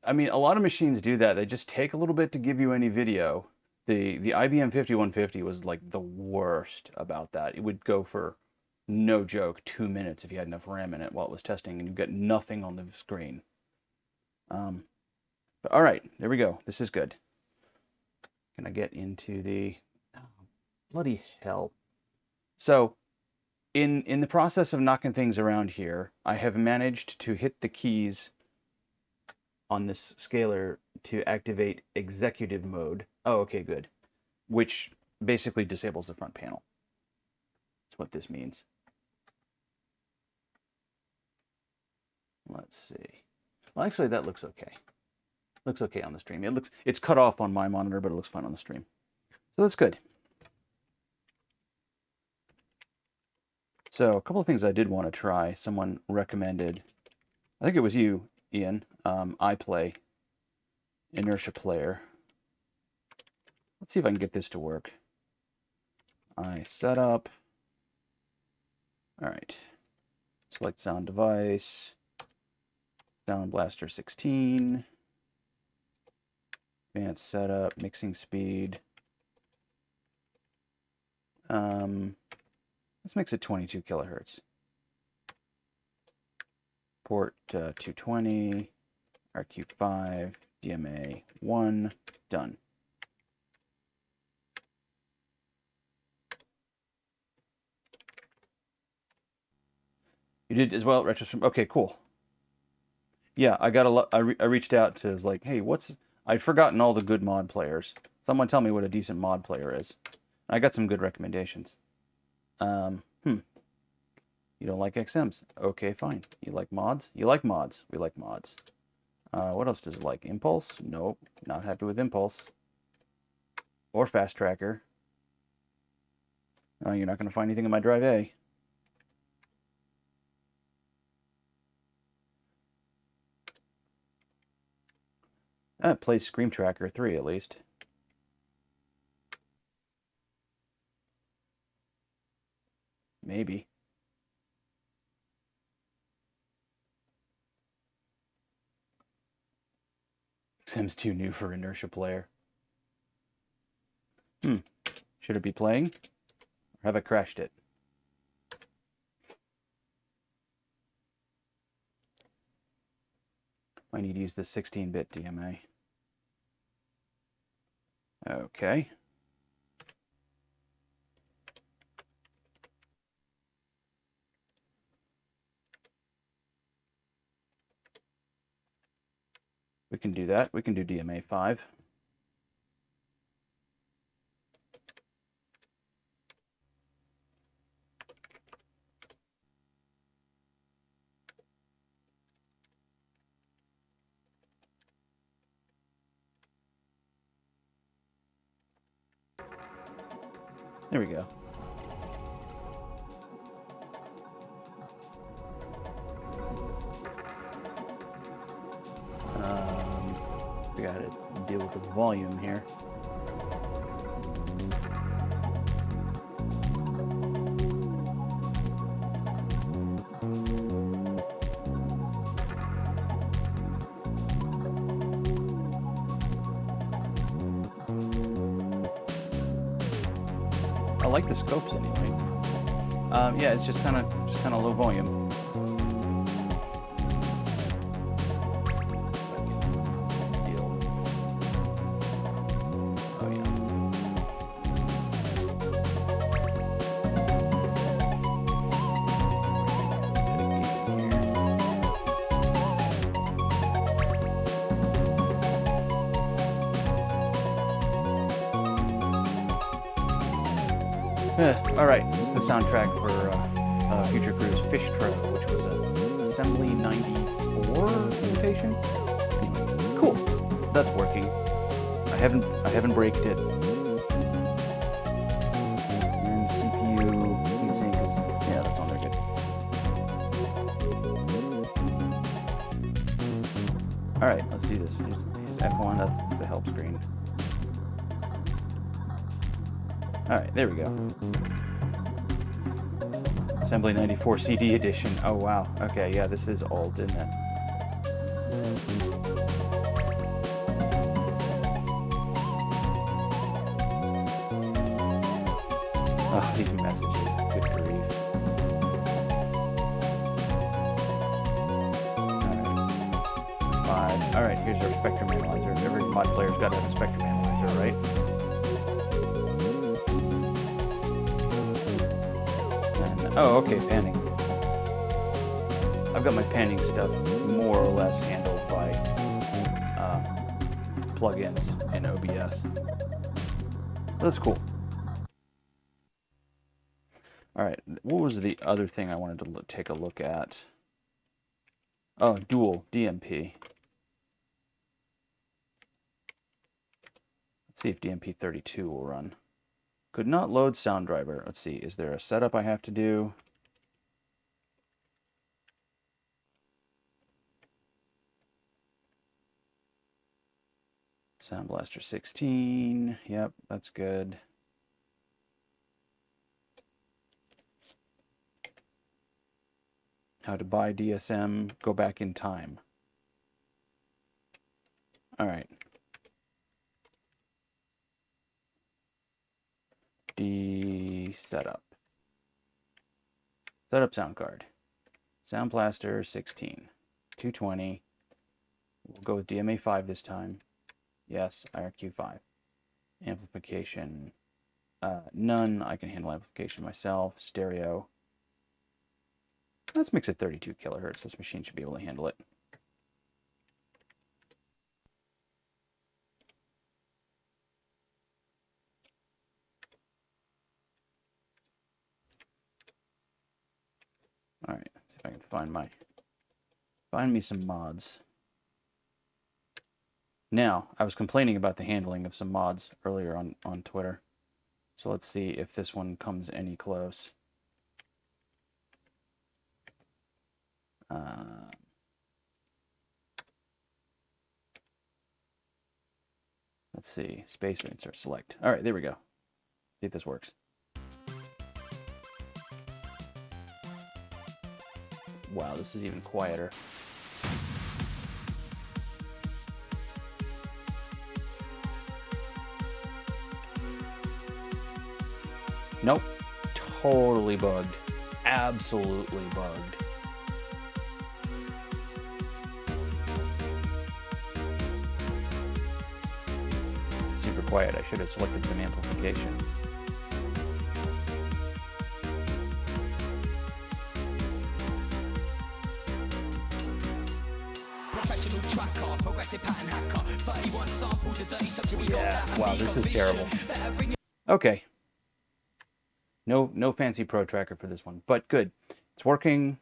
I mean, a lot of machines do that. They just take a little bit to give you any video. The IBM 5150 was like the worst about that. It would go for, no joke, 2 minutes if you had enough RAM in it while it was testing, and you get nothing on the screen. But all right, there we go. This is good. Can I get into the... Oh, bloody hell. So, in the process of knocking things around here, I have managed to hit the keys on this scaler to activate executive mode. Oh, okay, good. Which basically disables the front panel. That's what this means. Let's see. Well, actually, that looks okay. Looks okay on the stream. It's cut off on my monitor, but it looks fine on the stream. So that's good. So a couple of things I did want to try. Someone recommended, I think it was you, Ian, iPlay, Inertia Player. Let's see if I can get this to work. iSetup. All right. Select sound device. Sound Blaster 16. Advanced setup, mixing speed. Let's mix it 22 kilohertz. Port 220. RQ5, DMA 1, done. You did as well, Retrostream. Okay, cool. Yeah, I got a lot. I reached out to was like, hey, I'd forgotten all the good mod players. Someone tell me what a decent mod player is. I got some good recommendations. You don't like XMs? Okay, fine. You like mods? You like mods. We like mods. What else does it like? Impulse? Nope. Not happy with Impulse. Or Fast Tracker. Oh, you're not going to find anything in my Drive A. It plays Scream Tracker 3 at least. Maybe. Xm's too new for Inertia Player. Should it be playing? Or have I crashed it? I need to use the 16-bit DMA. Okay. We can do that. We can do DMA 5. There we go. We gotta deal with the volume here. I like the scopes anyway. Yeah, it's just kind of low volume. All right, this is the soundtrack for Future Crew's Fish Trail, which was an Assembly 94 invitation. Cool. So that's working. I haven't braked it. And CPU heatsink is that's on there good. All right, let's do this. Here's F1. That's the help screen. All right, there we go. Assembly 94 CD edition. Oh, wow. Okay, yeah, this is old, isn't it? Oh, these messages. Good grief. All right. 5. All right, here's our spectrum analyzer. Every mod player's got to have a spectrum analyzer, right? Oh, okay, panning. I've got my panning stuff more or less handled by plugins in OBS. That's cool. All right, what was the other thing I wanted to take a look at? Oh, dual DMP. Let's see if DMP32 will run. Could not load sound driver. Let's see, is there a setup I have to do? Sound Blaster 16. Yep, that's good. How to buy DSM, go back in time. All right. Setup. Setup sound card. Sound Blaster 16. 220. We'll go with DMA5 this time. Yes, IRQ5. Amplification, none. I can handle amplification myself. Stereo. Let's mix it 32 kilohertz. This machine should be able to handle it. All right, see if I can find me some mods. Now, I was complaining about the handling of some mods earlier on Twitter. So let's see if this one comes any close. Let's see, spacer insert select. All right, there we go. See if this works. Wow, this is even quieter. Nope, totally bugged. Absolutely bugged. Super quiet. I should have selected some amplification. Yeah, wow, this is terrible. Okay. No fancy Pro Tracker for this one, but good. It's working.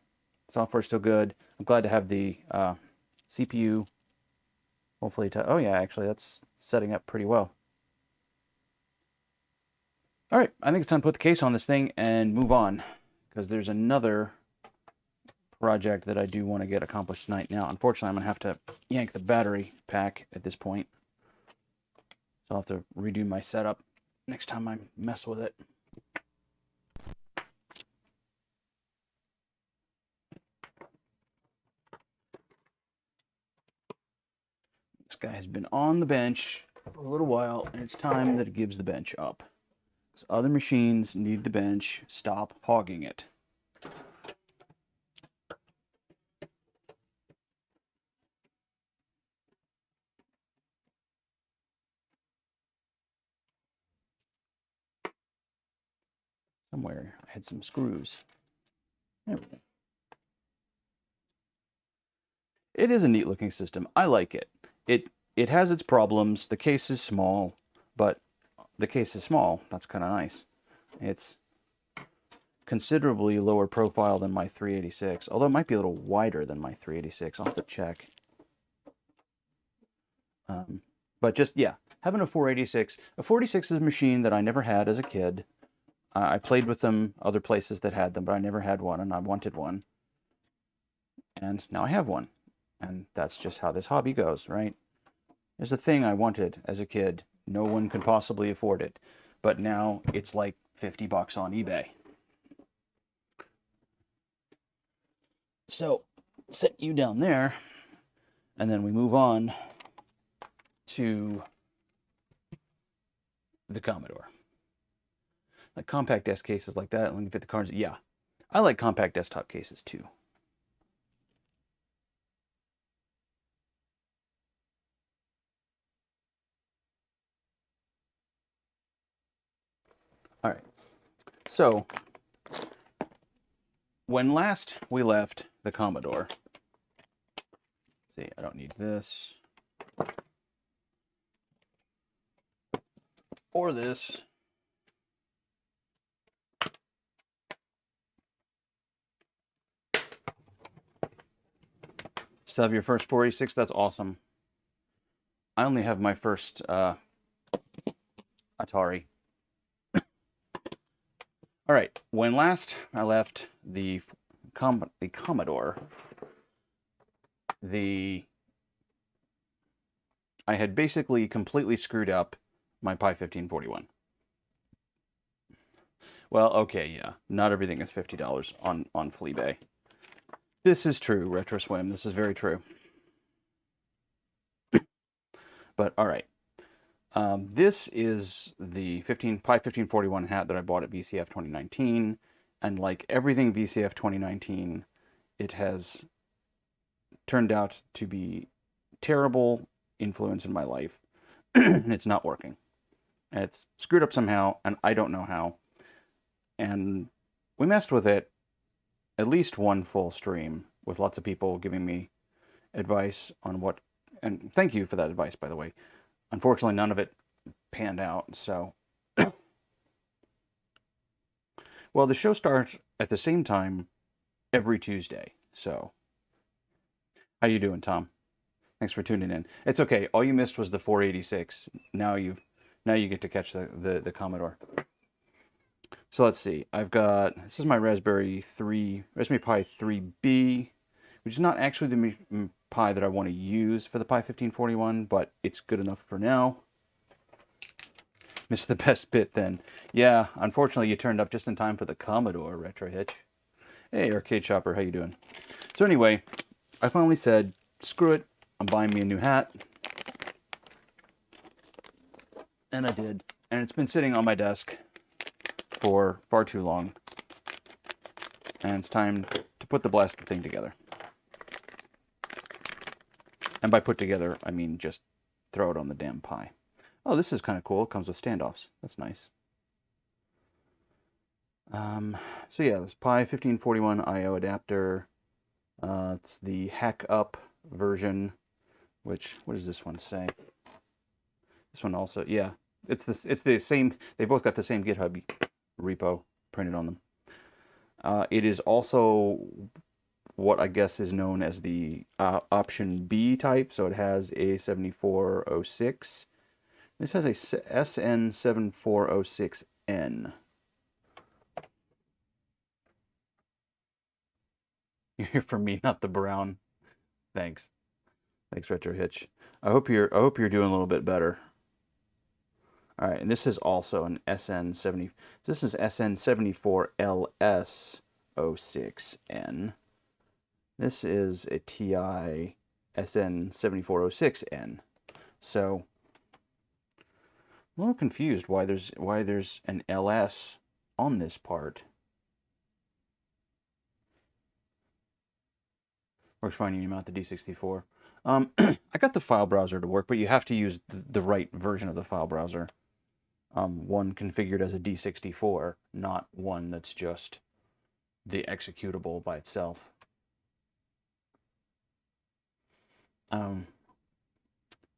Software's still good. I'm glad to have the CPU. Hopefully, oh yeah, actually that's setting up pretty well. All right, I think it's time to put the case on this thing and move on, because there's another project that I do want to get accomplished tonight. Now, unfortunately, I'm going to have to yank the battery pack at this point. So I'll have to redo my setup next time I mess with it. This guy has been on the bench for a little while, and it's time that it gives the bench up. So other machines need the bench. Stop hogging it. Somewhere I had some screws. There we go. It is a neat looking system. I like it. It has its problems. The case is small, but the case is small. That's kind of nice. It's considerably lower profile than my 386, although it might be a little wider than my 386. I'll have to check. But just, yeah, having a 486. A 486 is a machine that I never had as a kid. I played with them other places that had them, but I never had one, and I wanted one. And now I have one. And that's just how this hobby goes, right? There's a thing I wanted as a kid. No one could possibly afford it. But now it's like 50 bucks on eBay. So, set you down there, and then we move on to the Commodore. Like compact desk cases like that, let me fit the cards. Yeah, I like compact desktop cases too. All right, so when last we left the Commodore, see, I don't need this or this. Still have your first 486, that's awesome. I only have my first Atari. All right, when last I left the Commodore, I had basically completely screwed up my Pi 1541. Well, okay, yeah, not everything is $50 on Fleabay. This is true, RetroSwim, this is very true. But all right, this is the Pi 1541 hat that I bought at VCF 2019, and like everything VCF 2019, it has turned out to be terrible influence in my life, and it's not working. And it's screwed up somehow, and I don't know how. And we messed with it at least one full stream with lots of people giving me advice on what, and thank you for that advice, by the way. Unfortunately, none of it panned out, so. Well, the show starts at the same time every Tuesday, so. How you doing, Tom? Thanks for tuning in. It's okay. All you missed was the 486. Now you get to catch the Commodore. So let's see. This is my Raspberry Pi 3B, which is not actually the Pi that I want to use for the Pi 1541, but it's good enough for now. Missed the best bit then. Yeah, unfortunately you turned up just in time for the Commodore Retro Hitch. Hey, Arcade Shopper, how you doing? So anyway, I finally said, screw it, I'm buying me a new hat. And I did. And it's been sitting on my desk for far too long. And it's time to put the blasted thing together. And by put together, I mean just throw it on the damn Pi. Oh, this is kind of cool. It comes with standoffs. That's nice. So yeah, this Pi 1541 I/O adapter. It's the hack up version, which, what does this one say? This one also, yeah, it's the same. They both got the same GitHub repo printed on them. It is also what I guess is known as the option B type. So it has a 7406. This has a SN7406N. You're here for me, not the brown. Thanks. Thanks, Retro Hitch. I hope you're doing a little bit better. All right, and this is also an SN70. This is SN74LS06N. This is a TI SN7406N. So I'm a little confused why there's an LS on this part. Works fine when you mount the D64. I got the file browser to work, but you have to use the right version of the file browser. One configured as a D64, not one that's just the executable by itself.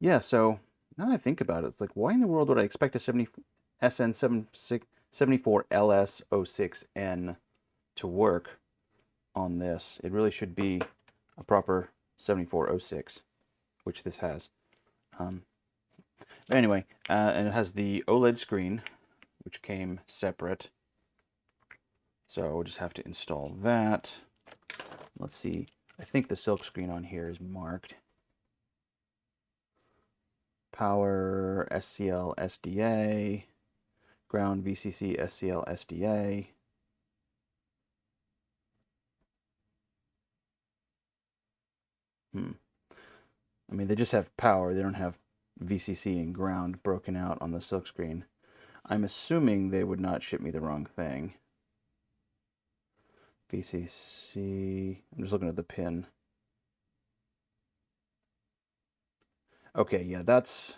Yeah, so now that I think about it, it's like, why in the world would I expect a SN74LS06N to work on this? It really should be a proper 7406, which this has. But anyway, and it has the OLED screen, which came separate. So we'll just have to install that. Let's see. I think the silk screen on here is marked. Power SCL SDA. Ground VCC SCL SDA. I mean, they just have power. They don't have VCC and ground broken out on the silk screen. I'm assuming they would not ship me the wrong thing. VCC, I'm just looking at the pin. Okay, yeah, that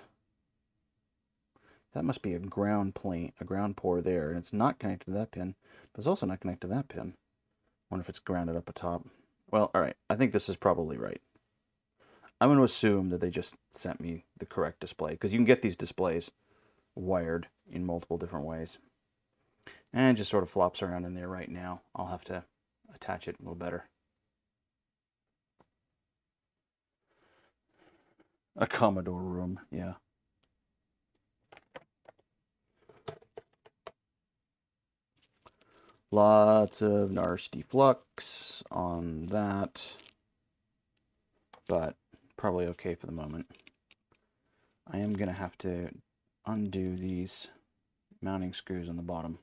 must be a ground plane, a ground port there, and it's not connected to that pin, but it's also not connected to that pin. Wonder if it's grounded up atop. Well, all right, I think this is probably right. I'm going to assume that they just sent me the correct display, because you can get these displays wired in multiple different ways. And it just sort of flops around in there right now. I'll have to attach it a little better. A Commodore room, yeah. Lots of nasty flux on that, but probably okay for the moment. I am going to have to undo these mounting screws on the bottom.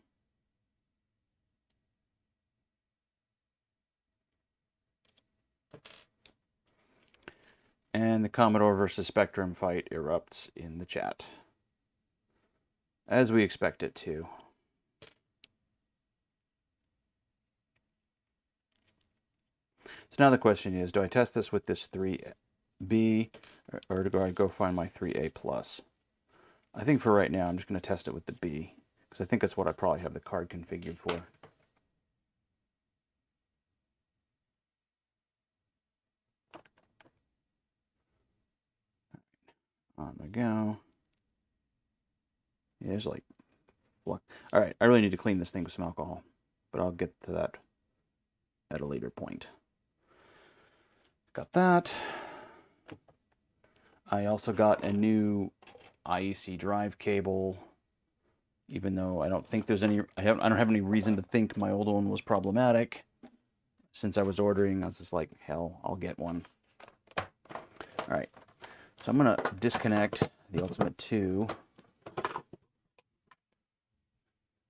And the Commodore versus Spectrum fight erupts in the chat, as we expect it to. So now the question is, do I test this with this B, or do I go find my 3A plus? I think for right now, I'm just going to test it with the B, because I think that's what I probably have the card configured for. On we go. Yeah, there's like, all right, I really need to clean this thing with some alcohol, but I'll get to that at a later point. Got that. I also got a new IEC drive cable, even though I don't think there's any, I don't have any reason to think my old one was problematic. Since I was ordering, I was just like, hell, I'll get one. All right, so I'm gonna disconnect the Ultimate 2.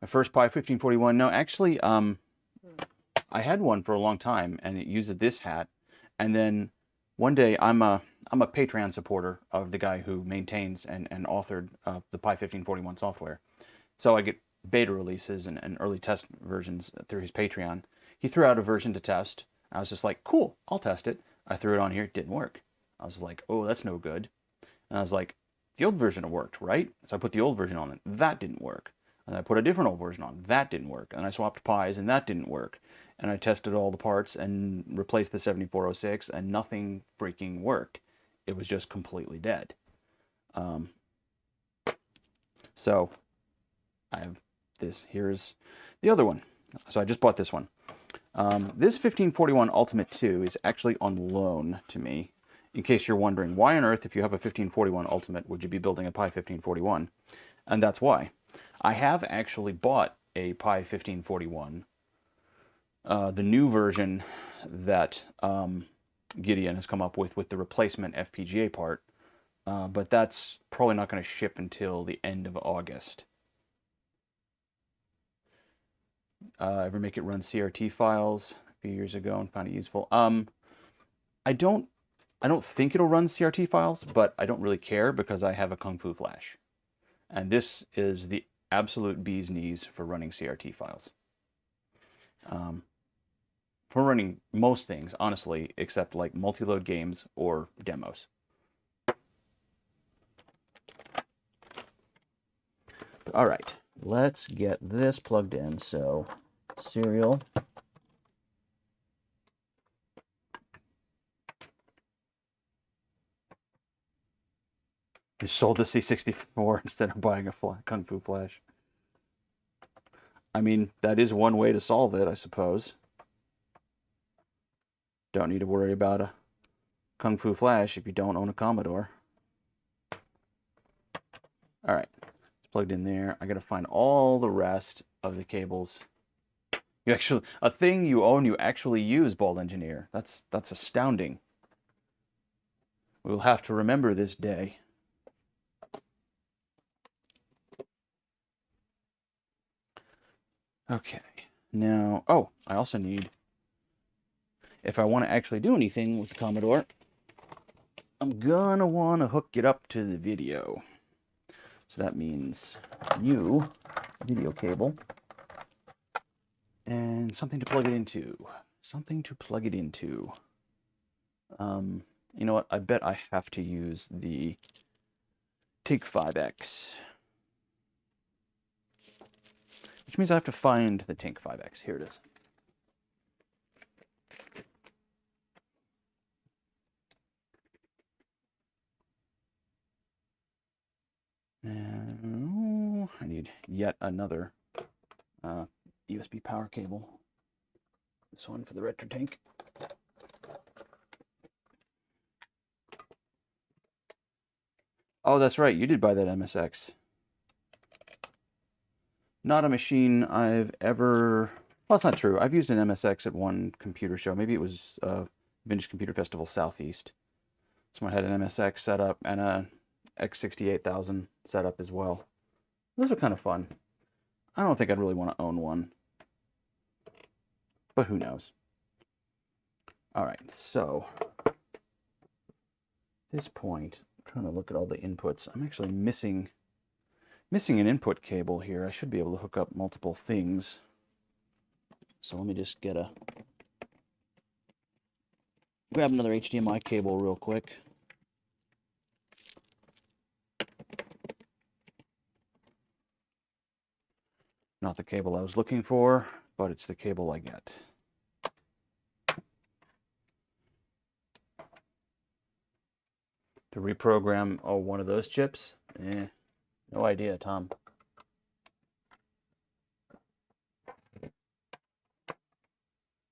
My first Pi 1541. No, actually, I had one for a long time, and it used this hat. And then one day, I'm a Patreon supporter of the guy who maintains and authored the Pi 1541 software. So I get beta releases and early test versions through his Patreon. He threw out a version to test. I was just like, cool, I'll test it. I threw it on here, it didn't work. I was like, oh, that's no good. And I was like, the old version worked, right? So I put the old version on it. That didn't work. And I put a different old version on. That didn't work. And I swapped Pis, and that didn't work. And I tested all the parts and replaced the 7406, and nothing freaking worked. It was just completely dead. So I have this. Here's the other one. So I just bought this one. This 1541 Ultimate 2 is actually on loan to me. In case you're wondering, why on earth, if you have a 1541 Ultimate, would you be building a Pi 1541? And that's why. I have actually bought a Pi 1541, the new version that Gideon has come up with the replacement FPGA part, but that's probably not going to ship until the end of August. Ever make it run CRT files a few years ago and found it useful? I don't think it'll run CRT files, but I don't really care because I have a Kung Fu Flash. And this is the absolute bee's knees for running CRT files. For running most things, honestly, except like multi-load games or demos. All right, let's get this plugged in. So, serial. You sold the C64 instead of buying a Kung Fu Flash. I mean, that is one way to solve it, I suppose. Don't need to worry about a Kung Fu Flash if you don't own a Commodore. All right, it's plugged in there. I got to find all the rest of the cables. You actually, a thing you own, you actually use, Bald Engineer. That's astounding. We will have to remember this day. Okay, now, oh, I also need, if I want to actually do anything with the Commodore, I'm gonna want to hook it up to the video. So that means video cable, and something to plug it into. Something to plug it into. You know what? I bet I have to use the Take 5X. Which means I have to find the Tank 5X. Here it is. Now, I need yet another USB power cable. This one for the retro tank. Oh, that's right. You did buy that MSX. Not a machine I've ever... Well, that's not true. I've used an MSX at one computer show. Maybe it was Vintage Computer Festival Southeast. Someone had an MSX set up and a X68000 set up as well. Those are kind of fun. I don't think I'd really want to own one. But who knows? All right, so at this point, I'm trying to look at all the inputs. I'm actually missing an input cable here. I should be able to hook up multiple things. So let me just grab another HDMI cable real quick. Not the cable I was looking for, but it's the cable I get. To reprogram one of those chips? No idea, Tom.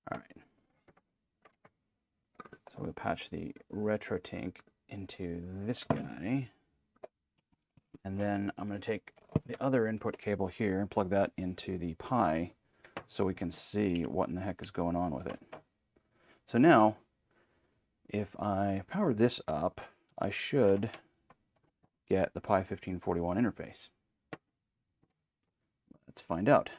All right. So we'll patch the RetroTink into this guy. And then I'm going to take the other input cable here and plug that into the Pi so we can see what in the heck is going on with it. So now, if I power this up, I should get the Pi 1541 interface. Let's find out.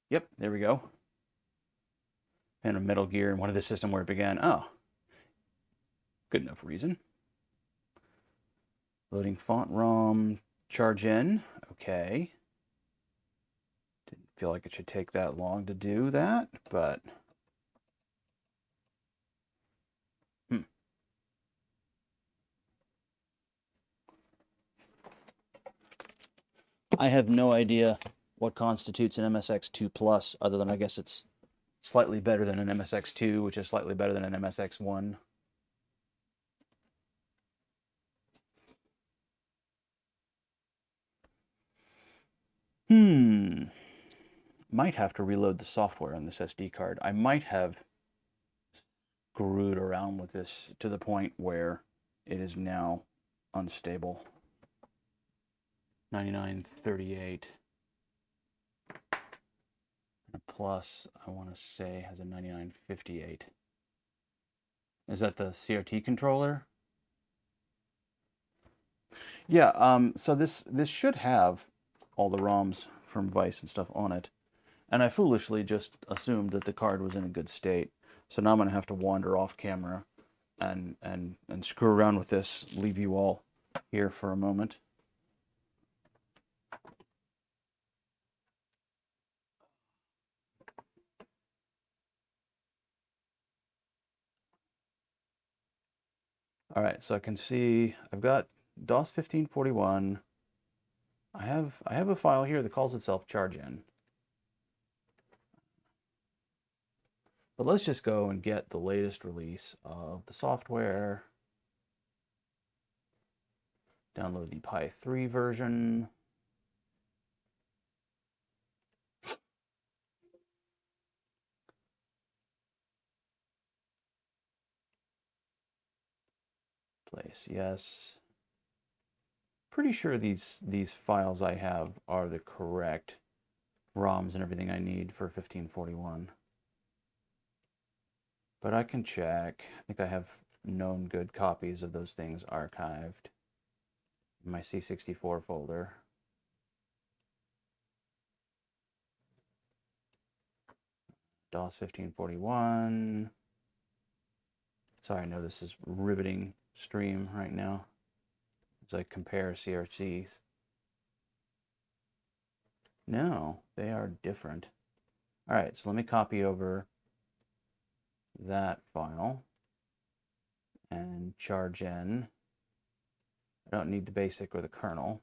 Yep, there we go. And a Metal Gear and one of the system where it began. Oh, good enough reason. Loading font ROM, charge in. Okay. Didn't feel like it should take that long to do that, but I have no idea what constitutes an MSX2 Plus, other than I guess it's slightly better than an MSX2, which is slightly better than an MSX1. Might have to reload the software on this SD card. I might have screwed around with this to the point where it is now unstable. 9938. Plus, I want to say, has a 9958. Is that the CRT controller? Yeah, so this should have all the ROMs from Vice and stuff on it. And I foolishly just assumed that the card was in a good state. So now I'm going to have to wander off camera and screw around with this, leave you all here for a moment. All right, so I can see I've got DOS 1541. I have a file here that calls itself chargen. But let's just go and get the latest release of the software. Download the Pi 3 version. Place yes. Pretty sure these files I have are the correct ROMs and everything I need for 1541. But I can check. I think I have known good copies of those things archived in my C64 folder. DOS 1541. Sorry, I know this is riveting stream right now as I compare CRCs. No, they are different. All right, so let me copy over that file and charge in. I don't need the basic or the kernel.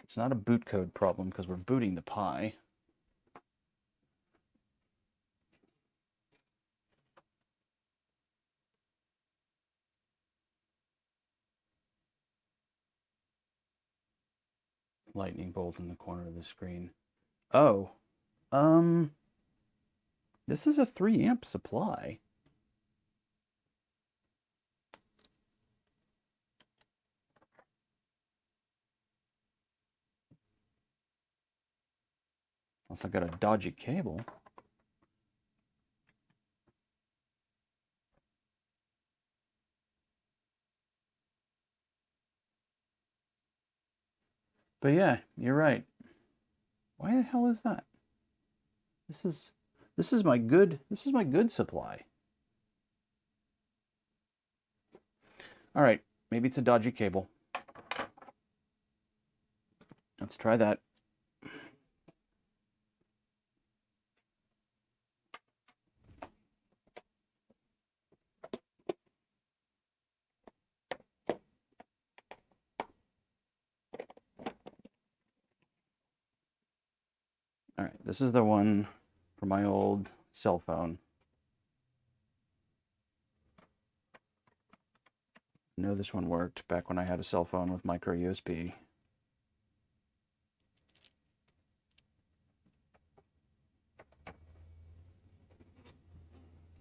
It's not a boot code problem because we're booting the Pi. Lightning bolt in the corner of the screen. Oh, this is a 3 amp supply. Unless I've got a dodgy cable. But yeah, you're right. Why the hell is that? This is my good supply. All right, maybe it's a dodgy cable. Let's try that. All right, this is the one for my old cell phone. I know this one worked back when I had a cell phone with micro USB.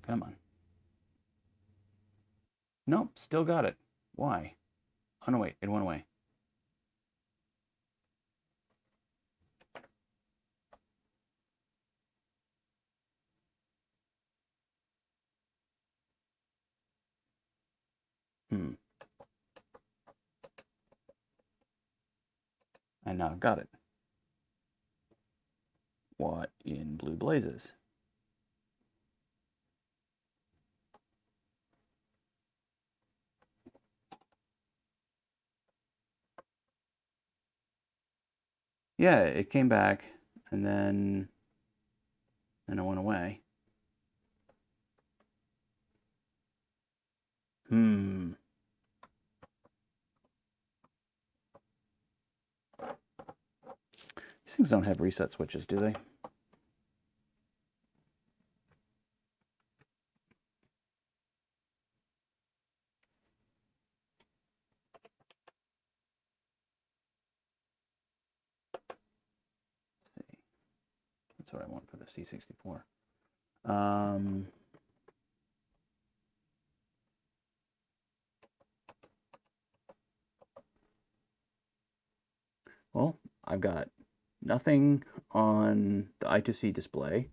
Come on. Nope, still got it. Why? Oh, no, wait, it went away. And now I've got it. What in blue blazes? Yeah, it came back, and then it went away. These things don't have reset switches, do they? That's what I want for the C64. Well, I've got nothing on the I2C display.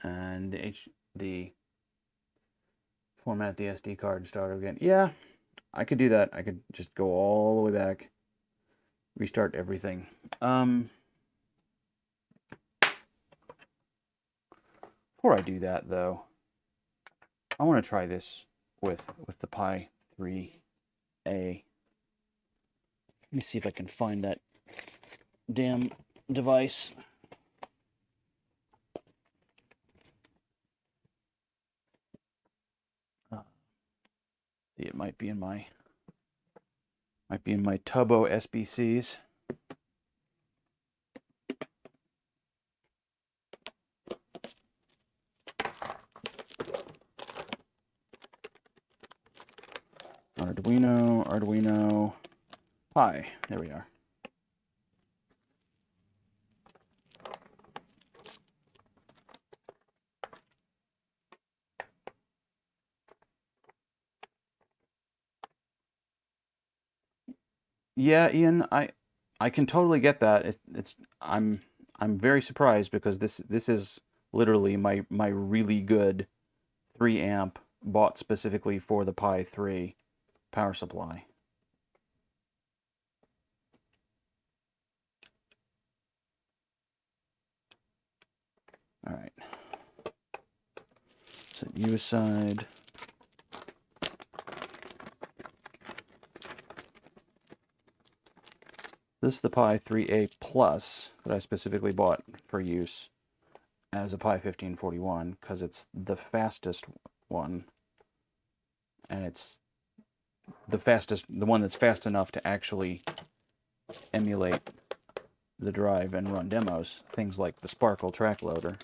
And the format the SD card and start again. Yeah, I could do that. I could just go all the way back, restart everything. Before I do that, though, I want to try this with the Pi 3A. Let me see if I can find that damn device. See, it might be in my Tubbo SBCs. Arduino, Pi. There we are. Yeah, Ian, I can totally get that. I'm very surprised because this is literally my really good 3 amp bought specifically for the Pi 3 power supply. All right. Set U aside. This is the Pi 3A Plus that I specifically bought for use as a Pi 1541 because it's the fastest one, and it's the one that's fast enough to actually emulate the drive and run demos, things like the Sparkle track loader.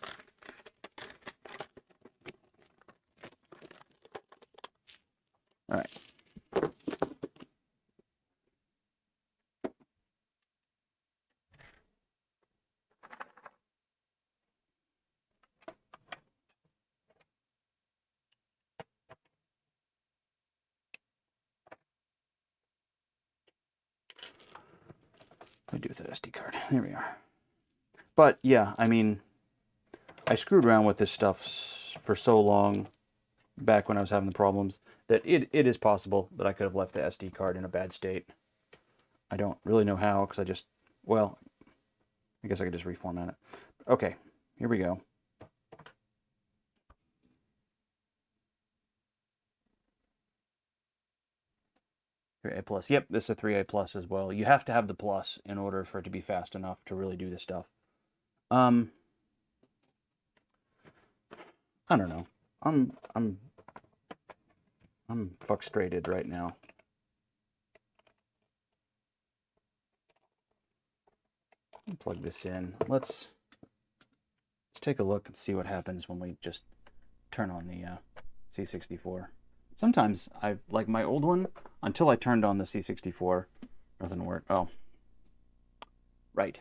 All right. What do I do with that SD card? There we are. But yeah, I mean, I screwed around with this stuff for so long back when I was having the problems that it is possible that I could have left the SD card in a bad state. I don't really know how because I just, well, I guess I could just reformat it. Okay, here we go. 3A plus. Yep, this is a 3A plus as well. You have to have the plus in order for it to be fast enough to really do this stuff. I don't know. I'm frustrated right now. Plug this in. Let's take a look and see what happens when we just turn on the C64. Sometimes I like my old one until I turned on the C64. Nothing worked. Oh, right.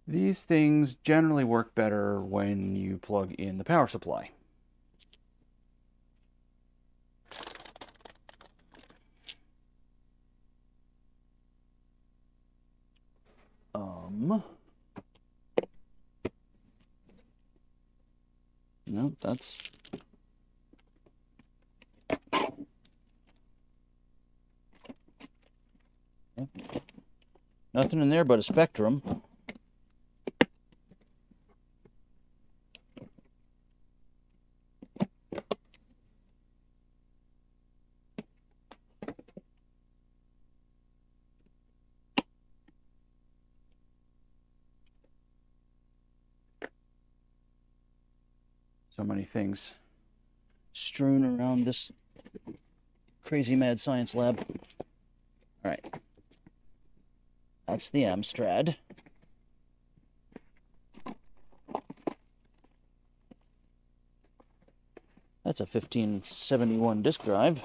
These things generally work better when you plug in the power supply. No, that's... Nothing in there but a Spectrum. So many things strewn around this crazy mad science lab. All right. That's the Amstrad. That's a 1571 disk drive.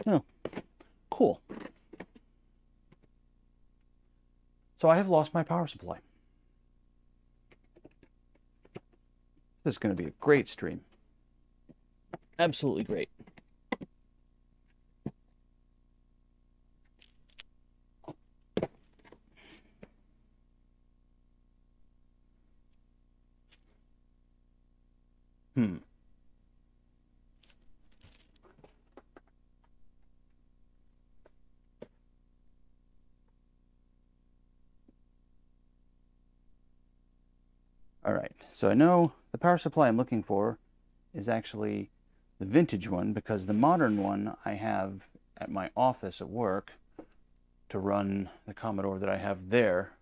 Oh, cool. So I have lost my power supply. This is going to be a great stream. Absolutely great. All right, so I know the power supply I'm looking for is actually the vintage one, because the modern one I have at my office at work to run the Commodore that I have there.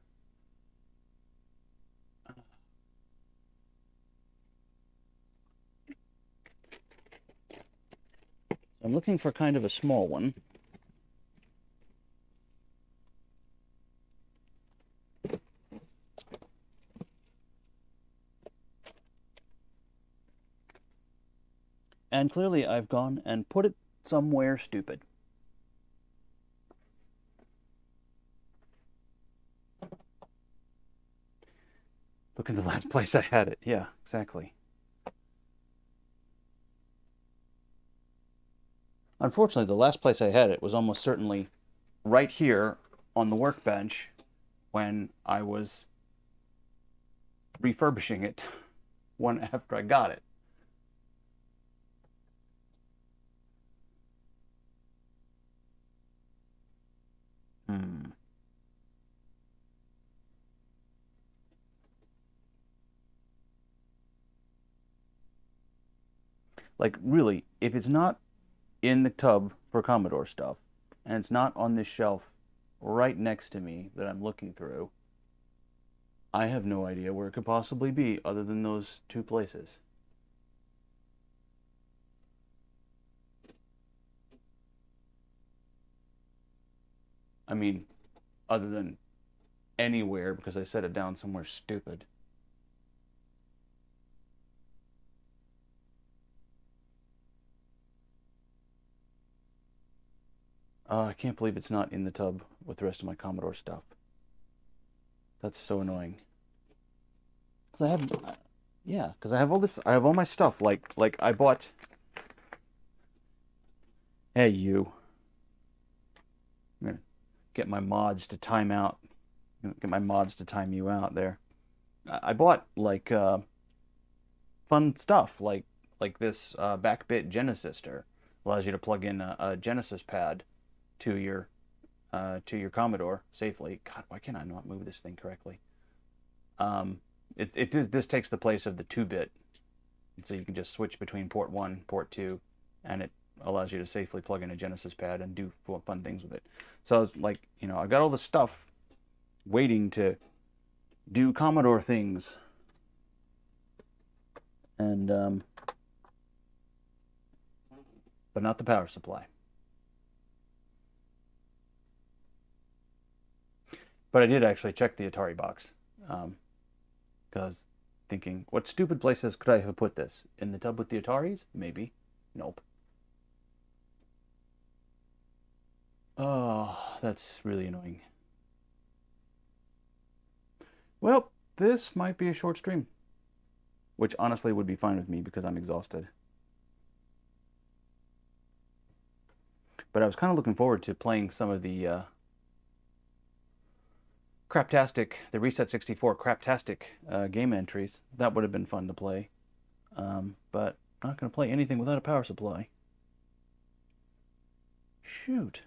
I'm looking for kind of a small one. And clearly I've gone and put it somewhere stupid. Look at the last place I had it. Yeah, exactly. Unfortunately, the last place I had it was almost certainly right here on the workbench when I was refurbishing it one after I got it. Like, really, if it's not in the tub for Commodore stuff, and it's not on this shelf right next to me that I'm looking through, I have no idea where it could possibly be other than those two places. I mean, other than anywhere, because I set it down somewhere stupid. I can't believe it's not in the tub with the rest of my Commodore stuff. That's so annoying. Because I have, yeah, because I have all this, I have all my stuff. Like I bought. Hey, you. I'm gonna get my mods to time out. Get my mods to time you out there. I bought like fun stuff like this backbit Genesister. Allows you to plug in a Genesis pad to your Commodore safely. God, why can't I not move this thing correctly? This takes the place of the 2-bit, so you can just switch between port 1, port 2, and it allows you to safely plug in a Genesis pad and do fun things with it. So it's like, you know, I've got all the stuff waiting to do Commodore things, and but not the power supply. But I did actually check the Atari box, because thinking, what stupid places could I have put this? In the tub with the Ataris? Maybe. Nope. Oh, that's really annoying. Well, this might be a short stream, which honestly would be fine with me because I'm exhausted. But I was kind of looking forward to playing some of the the Reset 64 Craptastic game entries. That would have been fun to play. But I'm not going to play anything without a power supply. Shoot.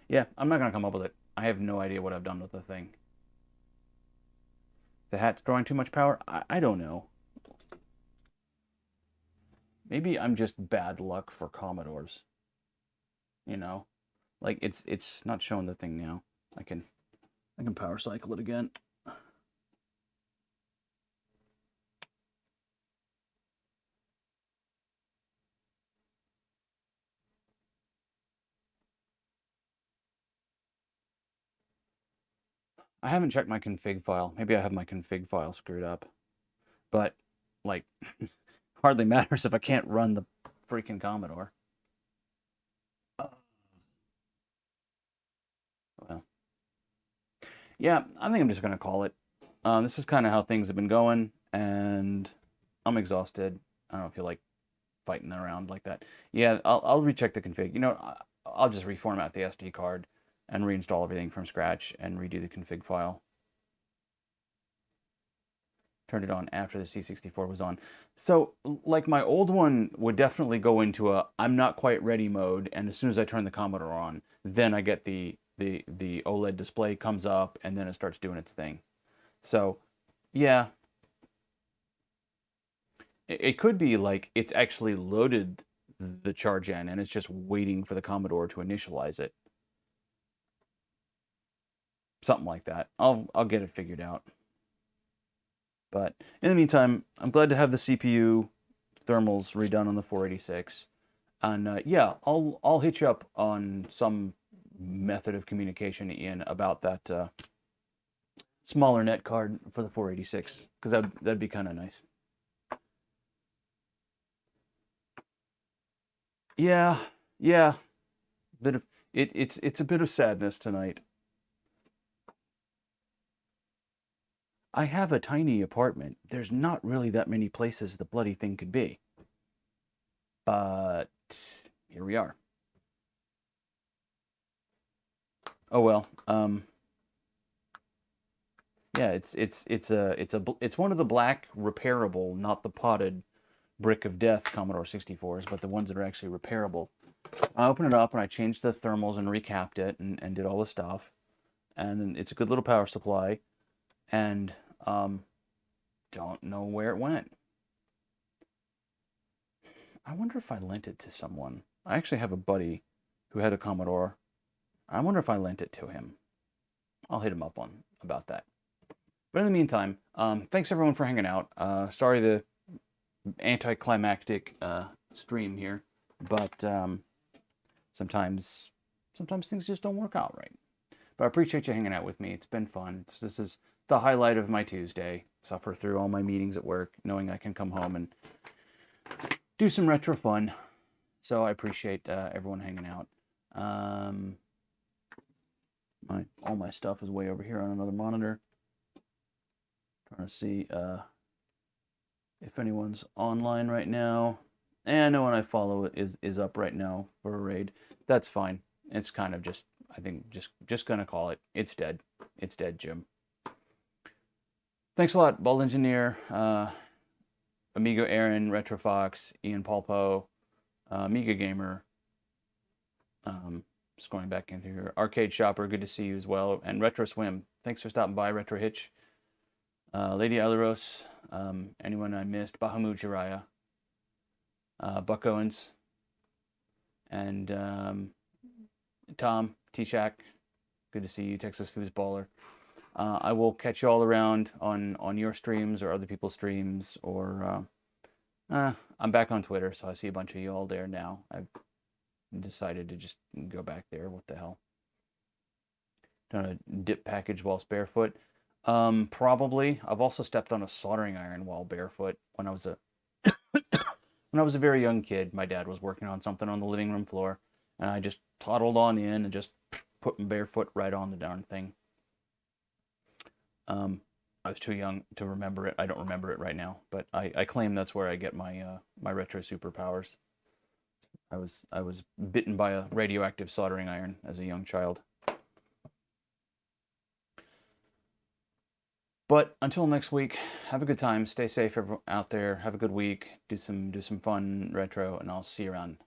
Yeah, I'm not going to come up with it. I have no idea what I've done with the thing. The hat's drawing too much power? I don't know. Maybe I'm just bad luck for Commodores. You know? Like it's not showing the thing now. I can power cycle it again. I haven't checked my config file. Maybe I have my config file screwed up. But like hardly matters if I can't run the freaking Commodore. Well, yeah, I think I'm just gonna call it. This is kind of how things have been going, and I'm exhausted. I don't feel like fighting around like that. Yeah, I'll recheck the config. You know, I'll just reformat the SD card and reinstall everything from scratch and redo the config file. Turned it on after the C64 was on. So, like my old one would definitely go into a I'm not quite ready mode, and as soon as I turn the Commodore on, then I get the OLED display comes up, and then it starts doing its thing. So, yeah, it could be like it's actually loaded the charge in, and it's just waiting for the Commodore to initialize it. Something like that. I'll get it figured out. But in the meantime, I'm glad to have the CPU thermals redone on the 486. And yeah, I'll hit you up on some method of communication, Ian, about that smaller net card for the 486, because that'd be kind of nice. Yeah, yeah. Bit of it's a bit of sadness tonight. I have a tiny apartment. There's not really that many places the bloody thing could be. But here we are. Oh well. Yeah, it's one of the black repairable, not the potted brick of death Commodore 64s, but the ones that are actually repairable. I opened it up and I changed the thermals and recapped it and did all the stuff. And it's a good little power supply. And don't know where it went. I wonder if I lent it to someone. I actually have a buddy who had a Commodore. I wonder if I lent it to him. I'll hit him up on about that. But in the meantime, thanks everyone for hanging out. Sorry the anticlimactic stream here, but sometimes things just don't work out right. But I appreciate you hanging out with me. It's been fun. This is the highlight of my Tuesday. Suffer through all my meetings at work, knowing I can come home and do some retro fun. So I appreciate everyone hanging out. All my stuff is way over here on another monitor. Trying to see if anyone's online right now. And no one I follow is up right now for a raid. That's fine. It's kind of just, I think, just gonna call it. It's dead. It's dead, Jim. Thanks a lot, Bald Engineer, Amigo Aaron, Retrofox, Ian Palpo, Amiga Gamer. Just going back into here. Arcade Shopper, good to see you as well. And Retro Swim, thanks for stopping by. Retro Hitch, Lady Alaros, anyone I missed, Bahamut Jiraiya, Buck Owens, and Tom T-Shack, good to see you. Texas Foosballer. I will catch you all around on your streams or other people's streams, or I'm back on Twitter, so I see a bunch of you all there now. I've decided to just go back there. What the hell? Done a dip package whilst barefoot. Probably. I've also stepped on a soldering iron while barefoot when I was a when I was a very young kid. My dad was working on something on the living room floor, and I just toddled on in and just put my barefoot right on the darn thing. I was too young to remember it. I don't remember it right now, but I claim that's where I get my my retro superpowers. I was bitten by a radioactive soldering iron as a young child. But until next week, have a good time. Stay safe out there. Have a good week. Do some fun retro, and I'll see you around.